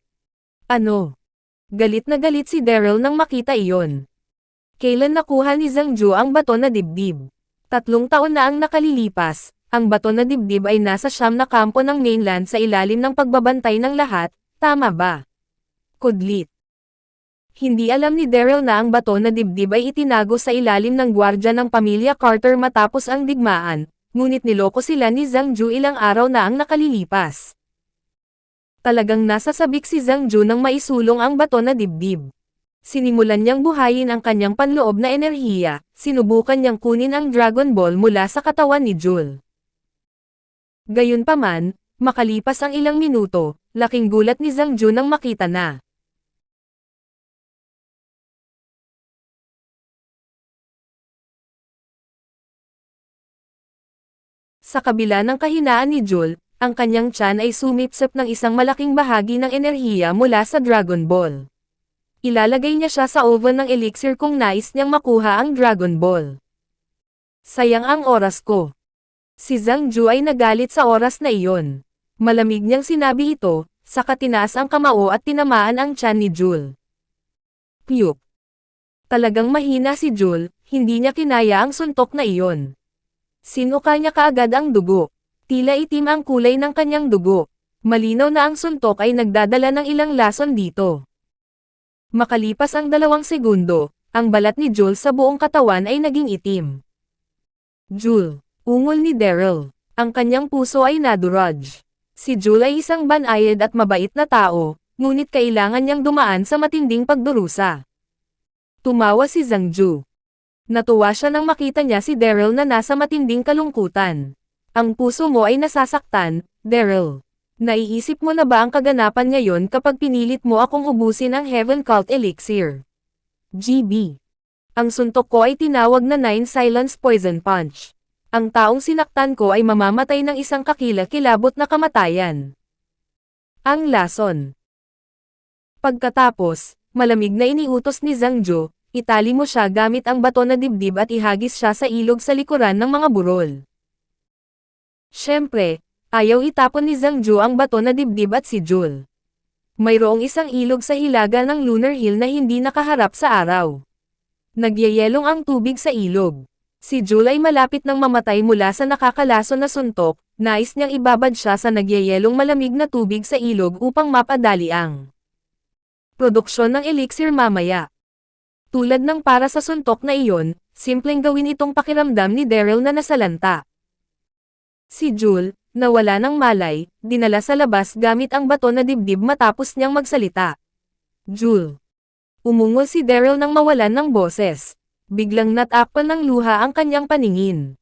Ano? Galit na galit si Daryl nang makita iyon. Kailan nakuha ni Zhang Ju ang bato na dibdib? 3 taon na ang nakalilipas, ang bato na dibdib ay nasa siyam na kampo ng mainland sa ilalim ng pagbabantay ng lahat, tama ba? Kudlit. Hindi alam ni Daryl na ang bato na dibdib ay itinago sa ilalim ng gwardya ng pamilya Carter matapos ang digmaan, ngunit niloko sila ni Zhang Ju ilang araw na ang nakalilipas. Talagang nasasabik si Zhang Ju nang maisulong ang bato na dibdib. Sinimulan niyang buhayin ang kanyang panloob na enerhiya, sinubukan niyang kunin ang Dragon Ball mula sa katawan ni Jul. Gayunpaman, makalipas ang ilang minuto, laking gulat ni Zhang Ju nang makita na sa kabila ng kahinaan ni Jul, ang kanyang tiyan ay sumipsip ng isang malaking bahagi ng enerhiya mula sa Dragon Ball. Ilalagay niya siya sa oven ng elixir kung nais niyang makuha ang Dragon Ball. "Sayang ang oras ko." Si Zhang Ju ay nagalit sa oras na iyon. Malamig niyang sinabi ito, saka tinaas ang kamao at tinamaan ang tiyan ni Jul. Piyuk. Talagang mahina si Jul, hindi niya kinaya ang suntok na iyon. Sinuka niya kaagad ang dugo. Tila itim ang kulay ng kanyang dugo. Malinaw na ang suntok ay nagdadala ng ilang lason dito. Makalipas ang 2 segundo, Ang balat ni Joel sa buong katawan ay naging itim. Joel, ungol ni Daryl. Ang kanyang puso ay nadurog. Si Joel ay isang banayad at mabait na tao, ngunit kailangan niyang dumaan sa matinding pagdurusa. Tumawa si Zhangju. Natuwa siya nang makita niya si Daryl na nasa matinding kalungkutan. Ang puso mo ay nasasaktan, Daryl. Naiisip mo na ba ang kaganapan ngayon kapag pinilit mo akong ubusin ang Heaven Cult Elixir? GB. Ang suntok ko ay tinawag na 9 Silence Poison Punch. Ang taong sinaktan ko ay mamamatay ng isang kakilakilabot na kamatayan. Ang lason. Pagkatapos, malamig na iniutos ni Zhangju, itali mo siya gamit ang bato na dibdib at ihagis siya sa ilog sa likuran ng mga burol. Siyempre, ayaw itapon ni Zhangju ang bato na dibdib at si Joel. Mayroong isang ilog sa hilaga ng Lunar Hill na hindi nakaharap sa araw. Nagyayelong ang tubig sa ilog. Si Joel ay malapit nang mamatay mula sa nakakalason na suntok, nais niyang ibabad siya sa nagyayelong malamig na tubig sa ilog upang mapadali ang produksyon ng elixir mamaya. Tulad ng para sa suntok na iyon, simpleng gawin itong pakiramdam ni Daryl na nasalanta. Si Joel, nawala ng malay, dinala sa labas gamit ang bato na dibdib matapos niyang magsalita. Joel. Umungol si Daryl nang mawalan ng boses. Biglang natakpan ng luha ang kanyang paningin.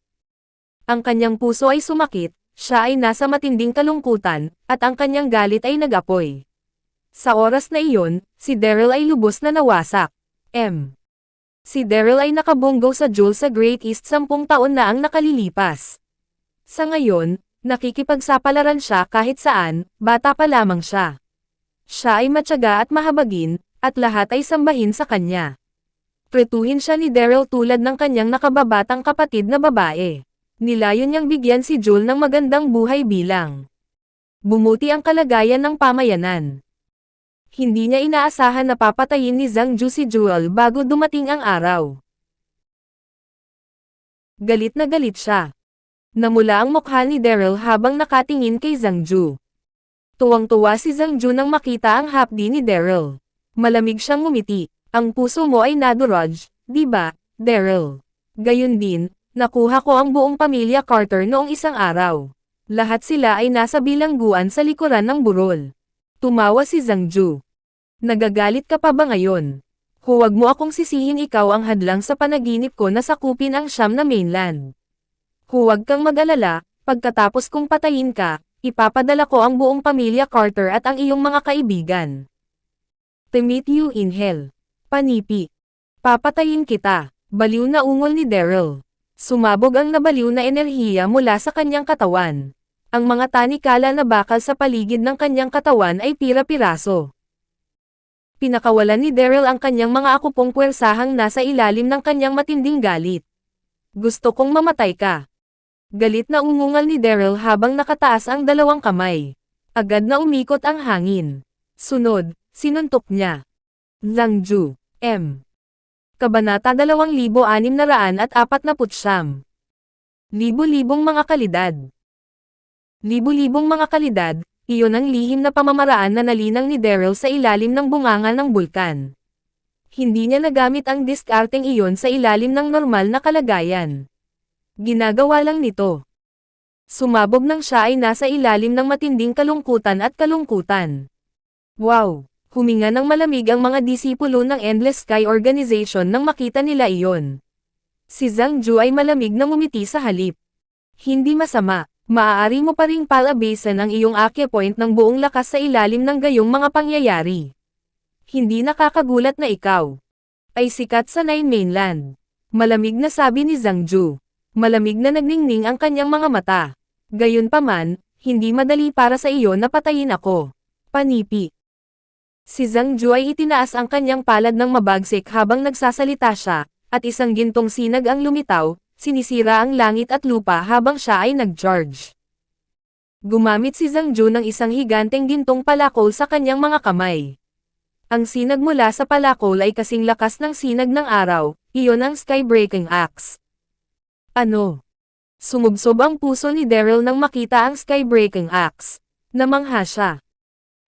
Ang kanyang puso ay sumakit, siya ay nasa matinding kalungkutan, at ang kanyang galit ay nag-apoy. Sa oras na iyon, si Daryl ay lubos na nawasak. Si Daryl ay nakabunggo sa Joel sa Great East 10 taon na ang nakalilipas. Sa ngayon, nakikipagsapalaran siya kahit saan, bata pa lamang siya. Siya ay matyaga at mahabagin, at lahat ay sambahin sa kanya. Tretuhin siya ni Daryl tulad ng kanyang nakababatang kapatid na babae. Nilayon niyang bigyan si Joel ng magandang buhay bilang bumuti ang kalagayan ng pamayanan. Hindi niya inaasahan na papatayin ni Zhangju si Joel bago dumating ang araw. Galit na galit siya. Namula ang mukha ni Daryl habang nakatingin kay Zhangju. Tuwang-tuwa si Zhangju nang makita ang hapdi ni Daryl. Malamig siyang ngumiti. Ang puso mo ay nadurog, di ba, Daryl? Gayun din, nakuha ko ang buong pamilya Carter noong isang araw. Lahat sila ay nasa bilangguan sa likuran ng burol. Tumawa si Zhangju. Nagagalit ka pa ba ngayon? Huwag mo akong sisihin, ikaw ang hadlang sa panaginip ko na sakupin ang Siyam na mainland. Huwag kang mag-alala, pagkatapos kong patayin ka, ipapadala ko ang buong pamilya Carter at ang iyong mga kaibigan. To meet you in hell. Panipi. Papatayin kita. Baliw na ungol ni Daryl. Sumabog ang nabaliw na enerhiya mula sa kanyang katawan. Ang mga tanikala na bakal sa paligid ng kanyang katawan ay pira-piraso. Pinakawalan ni Daryl ang kanyang mga akupong puwersahang nasa ilalim ng kanyang matinding galit. Gusto kong mamatay ka. Galit na ungungal ni Daryl habang nakataas ang dalawang kamay. Agad na umikot ang hangin. Sunod, sinuntok niya. Zhangju. Kabanata 2649. Libo-libong mga kalidad. Libo-libong mga kalidad, iyon ang lihim na pamamaraan na nalinang ni Daryl sa ilalim ng bunganga ng bulkan. Hindi niya nagamit ang diskarteng iyon sa ilalim ng normal na kalagayan. Ginagawa lang nito. Sumabog nang siya ay nasa ilalim ng matinding kalungkutan at kalungkutan. Wow! Huminga ng malamig ang mga disipulo ng Endless Sky Organization nang makita nila iyon. Si Zhangju ay malamig na ngumiti sa halip. Hindi masama, maaari mo pa ring palabasan ang iyong acupoint ng buong lakas sa ilalim ng gayong mga pangyayari. Hindi nakakagulat na ikaw ay sikat sa Nine Mainland. Malamig na sabi ni Zhangju. Malamig na nagningning ang kanyang mga mata. Gayunpaman, hindi madali para sa iyo na patayin ako. Panipi. Si Zhangju ay itinaas ang kanyang palad ng mabagsik habang nagsasalita siya, at isang gintong sinag ang lumitaw, sinisira ang langit at lupa habang siya ay nag-charge. Gumamit si Zhangju ng isang higanteng gintong palakol sa kanyang mga kamay. Ang sinag mula sa palakol ay kasing lakas ng sinag ng araw, iyon ang Sky-Breaking Axe. Ano? Sumubsob ang puso ni Daryl nang makita ang Sky-Breaking Axe. Namangha siya.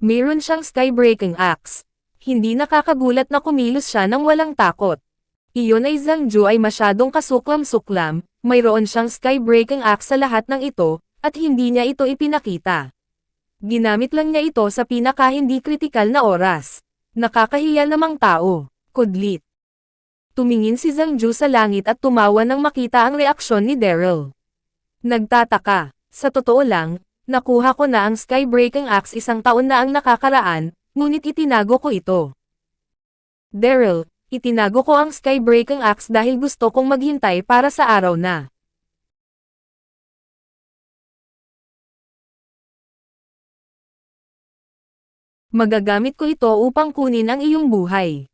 Mayroon siyang Sky-Breaking Axe. Hindi nakakagulat na kumilos siya nang walang takot. Iyon ay Zhang Ju ay masyadong kasuklam-suklam, mayroon siyang sky-breaking axe sa lahat ng ito, at hindi niya ito ipinakita. Ginamit lang niya ito sa pinaka-hindi kritikal na oras. Nakakahiya namang tao. Kudlit. Tumingin si Zhang Ju sa langit at tumawa nang makita ang reaksyon ni Daryl. Nagtataka. Sa totoo lang, nakuha ko na ang sky-breaking axe 1 taon na ang nakakaraan, ngunit itinago ko ito. Daryl, itinago ko ang sky-breaking axe dahil gusto kong maghintay para sa araw na. Magagamit ko ito upang kunin ang iyong buhay.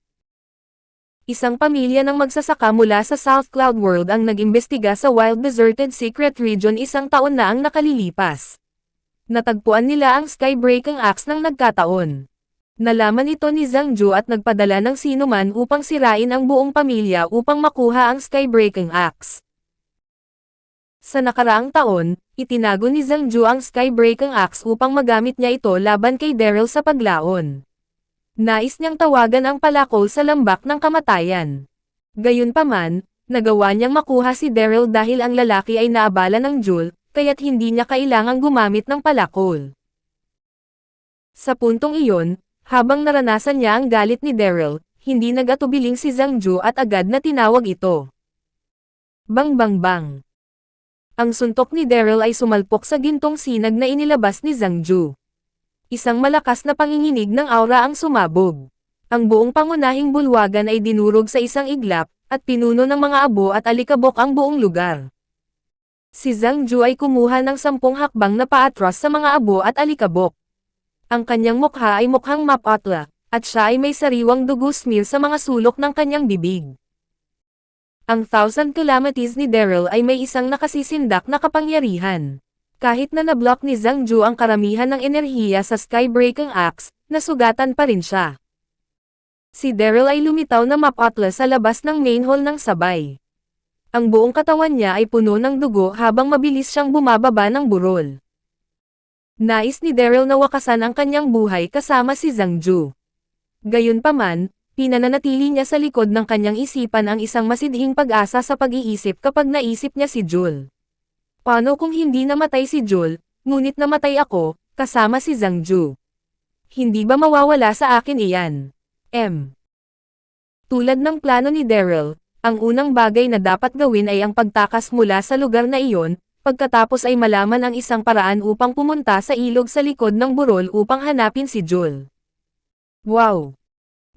Isang pamilya ng magsasaka mula sa South Cloud World ang nag-imbestiga sa Wild Deserted Secret Region 1 taon na ang nakalilipas. Natagpuan nila ang sky-breaking axe ng nagkataon. Nalaman ito ni Zhang Ju at nagpadala ng sinuman upang sirain ang buong pamilya upang makuha ang sky-breaking axe. Sa nakaraang taon, itinago ni Zhang Ju ang sky-breaking axe upang magamit niya ito laban kay Daryl sa paglaon. Nais niyang tawagan ang palakol sa lambak ng kamatayan. Gayunpaman, nagawa niyang makuha si Daryl dahil ang lalaki ay naabala ng Jewel, kaya't hindi niya kailangang gumamit ng palakol. Sa puntong iyon, habang naranasan niya ang galit ni Daryl, hindi nag-atubiling si Zhang Ju at agad na tinawag ito. Bang bang bang. Ang suntok ni Daryl ay sumalpok sa gintong sinag na inilabas ni Zhang Ju. Isang malakas na panginginig ng aura ang sumabog. Ang buong pangunahing bulwagan ay dinurog sa isang iglap, at pinuno ng mga abo at alikabok ang buong lugar. Si Zhang Ju ay kumuha ng 10 hakbang na paatras sa mga abo at alikabok. Ang kanyang mukha ay mukhang mapatla, at siya ay may sariwang dugo smear sa mga sulok ng kanyang bibig. Ang 1,000 calamities ni Daryl ay may isang nakasisindak na kapangyarihan. Kahit na nablock ni Zhang Ju ang karamihan ng enerhiya sa sky-breaking axe, nasugatan pa rin siya. Si Daryl ay lumitaw na mapatla sa labas ng main hall ng sabay. Ang buong katawan niya ay puno ng dugo habang mabilis siyang bumababa ng burol. Nais ni Daryl na wakasan ang kanyang buhay kasama si Zhang Ju. Gayunpaman, pinananatili niya sa likod ng kanyang isipan ang isang masidhing pag-asa sa pag-iisip kapag naisip niya si Jewel. Paano kung hindi namatay si Jewel, ngunit namatay ako, kasama si Zhang Ju? Hindi ba mawawala sa akin iyan? Tulad ng plano ni Daryl, ang unang bagay na dapat gawin ay ang pagtakas mula sa lugar na iyon, pagkatapos ay malaman ang isang paraan upang pumunta sa ilog sa likod ng burol upang hanapin si Jewel. Wow!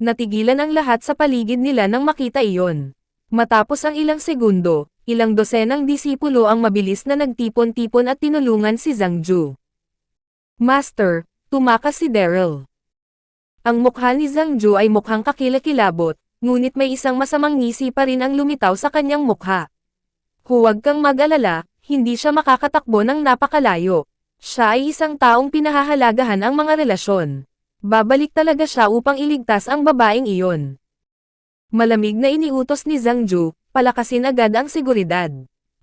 Natigilan ang lahat sa paligid nila nang makita iyon. Matapos ang ilang segundo, ilang dosenang disipulo ang mabilis na nagtipon-tipon at tinulungan si Zhang Ju. Master, tumakas si Daryl. Ang mukha ni Zhang Ju ay mukhang kakilakilabot, ngunit may isang masamang ngisi pa rin ang lumitaw sa kanyang mukha. Huwag kang mag-alala, hindi siya makakatakbo ng napakalayo. Siya ay isang taong pinahahalagahan ang mga relasyon. Babalik talaga siya upang iligtas ang babaeng iyon. Malamig na iniutos ni Zhang Ju, palakasin agad ang seguridad.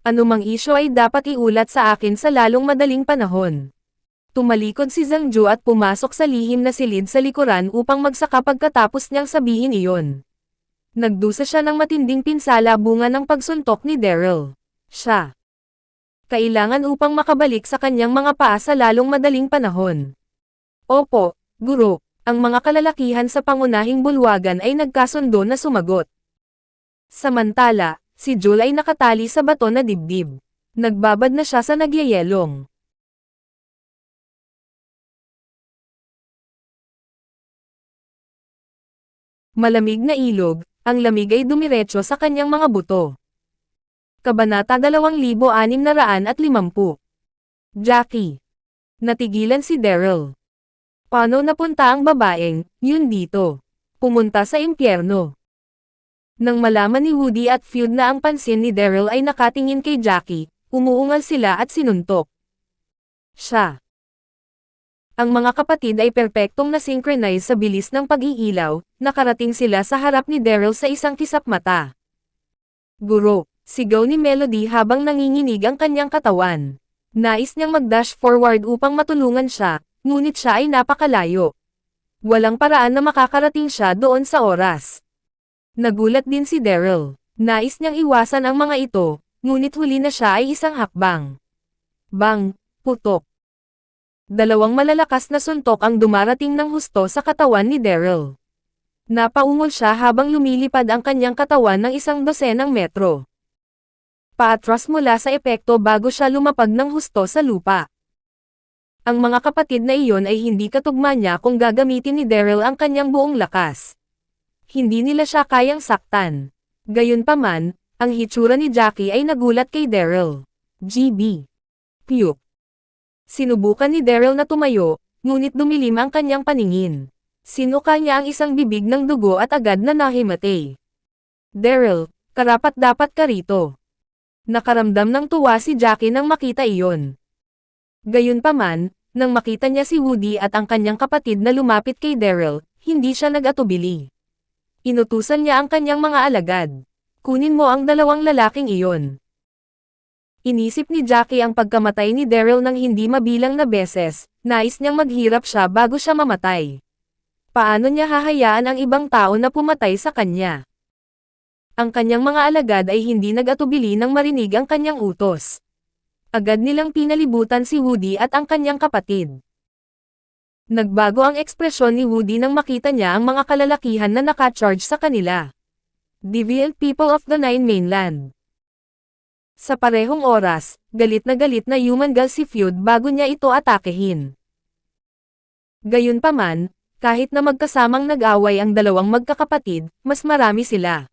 Anumang isyo ay dapat iulat sa akin sa lalong madaling panahon. Tumalikod si Zhang Ju at pumasok sa lihim na silid sa likuran upang magsaka pagkatapos niyang sabihin iyon. Nagdusa siya ng matinding pinsala bunga ng pagsuntok ni Daryl. Siya kailangan upang makabalik sa kanyang mga paa sa lalong madaling panahon. Opo, Guro, ang mga kalalakihan sa pangunahing bulwagan ay nagkasundo na sumagot. Samantala, si Jewel ay nakatali sa bato na dibdib. Nagbabad na siya sa nagyayelong. Malamig na ilog, ang lamig ay dumiretso sa kanyang mga buto. Kabanata 2650. Jackie. Natigilan si Daryl. Paano napunta ang babaeng, yun dito? Pumunta sa impyerno. Nang malaman ni Woody at Feud na ang pansin ni Daryl ay nakatingin kay Jackie, umuungal sila at sinuntok siya. Ang mga kapatid ay perpektong na-synchronize sa bilis ng pag-iilaw, nakarating sila sa harap ni Daryl sa isang kisap mata. Guro, sigaw ni Melody habang nanginginig ang kanyang katawan. Nais niyang mag-dash forward upang matulungan siya, ngunit siya ay napakalayo. Walang paraan na makakarating siya doon sa oras. Nagulat din si Daryl. Nais niyang iwasan ang mga ito, ngunit huli na siya ay isang hakbang. Bang! Putok! Dalawang malalakas na suntok ang dumarating ng husto sa katawan ni Daryl. Napaungol siya habang lumilipad ang kanyang katawan ng 12 metro. Paatras mula sa epekto bago siya lumapag ng husto sa lupa. Ang mga kapatid na iyon ay hindi katugma niya kung gagamitin ni Daryl ang kanyang buong lakas. Hindi nila siya kayang saktan. Gayunpaman, ang hitsura ni Jackie ay nagulat kay Daryl. GB. Puke. Sinubukan ni Daryl na tumayo, ngunit dumilim ang kanyang paningin. Sinuka niya ang isang bibig ng dugo at agad na nahimatay. Daryl, karapat-dapat ka rito. Nakaramdam ng tuwa si Jackie nang makita iyon. Gayunpaman, nang makita niya si Woody at ang kanyang kapatid na lumapit kay Daryl, hindi siya nag-atubili. Inutusan niya ang kanyang mga alagad. Kunin mo ang dalawang lalaking iyon. Inisip ni Jackie ang pagkamatay ni Daryl ng hindi mabilang na beses, nais niyang maghirap siya bago siya mamatay. Paano niya hahayaan ang ibang tao na pumatay sa kanya? Ang kanyang mga alagad ay hindi nag-atubili nang marinig ang kanyang utos. Agad nilang pinalibutan si Woody at ang kanyang kapatid. Nagbago ang ekspresyon ni Woody nang makita niya ang mga kalalakihan na naka-charge sa kanila. Deviant people of the Nine Mainland. Sa parehong oras, galit na human gal si Feud bago niya ito atakehin. Gayunpaman, kahit na magkasamang nag-away ang dalawang magkakapatid, mas marami sila.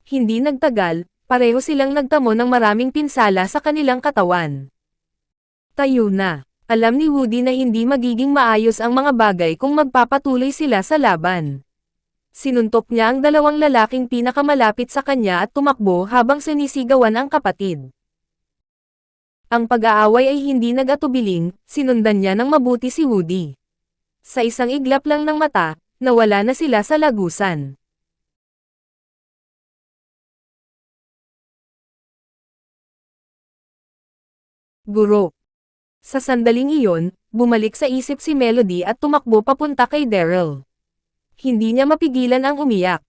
Hindi nagtagal, pareho silang nagtamo ng maraming pinsala sa kanilang katawan. Tayo na. Alam ni Woody na hindi magiging maayos ang mga bagay kung magpapatuloy sila sa laban. Sinuntok niya ang dalawang lalaking pinakamalapit sa kanya at tumakbo habang sinisigawan ang kapatid. Ang pag-aaway ay hindi nag-atubiling, sinundan niya ng mabuti si Woody. Sa isang iglap lang ng mata, nawala na sila sa lagusan. Guro. Sa sandaling iyon, bumalik sa isip si Melody at tumakbo papunta kay Daryl. Hindi niya mapigilan ang umiyak.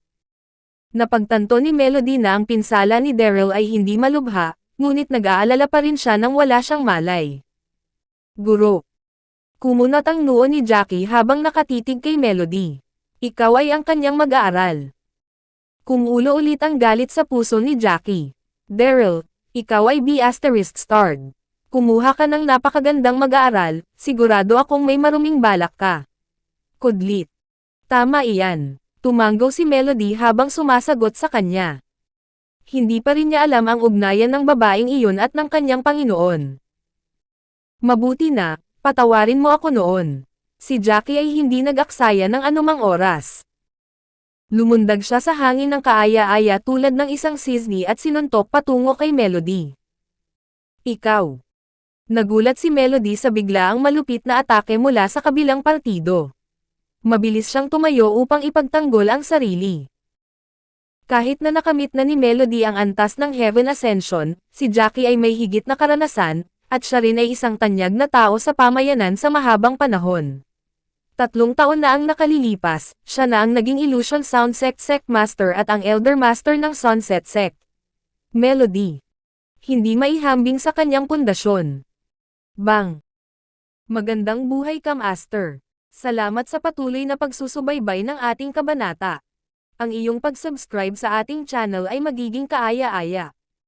Napagtanto ni Melody na ang pinsala ni Daryl ay hindi malubha, ngunit nag-aalala pa rin siya nang wala siyang malay. Guro. Kumunat ang noo ni Jackie habang nakatitig kay Melody. Ikaw ay ang kanyang mag-aaral. Kumulo ulit ang galit sa puso ni Jackie. Daryl, ikaw ay B*****. Kumuha ka ng napakagandang mag-aaral, sigurado akong may maruming balak ka. Kudlit. Tama iyan. Tumanggaw si Melody habang sumasagot sa kanya. Hindi pa rin niya alam ang ugnayan ng babaeng iyon at ng kanyang Panginoon. Mabuti na, patawarin mo ako noon. Si Jackie ay hindi nag-aksaya ng anumang oras. Lumundag siya sa hangin ng kaaya-aya tulad ng isang sisni at sinuntok patungo kay Melody. Ikaw. Nagulat si Melody sa biglaang malupit na atake mula sa kabilang partido. Mabilis siyang tumayo upang ipagtanggol ang sarili. Kahit na nakamit na ni Melody ang antas ng Heaven Ascension, si Jackie ay may higit na karanasan, at siya rin ay isang tanyag na tao sa pamayanan sa mahabang panahon. 3 taon na ang nakalilipas, siya na ang naging Illusion Sound Sect Master at ang Elder Master ng Sunset Sect. Melody. Hindi maihambing sa kanyang pundasyon. Bang! Magandang buhay ka, Master. Salamat sa patuloy na pagsusubaybay ng ating kabanata. Ang iyong pag-subscribe sa ating channel ay magiging kaaya-aya.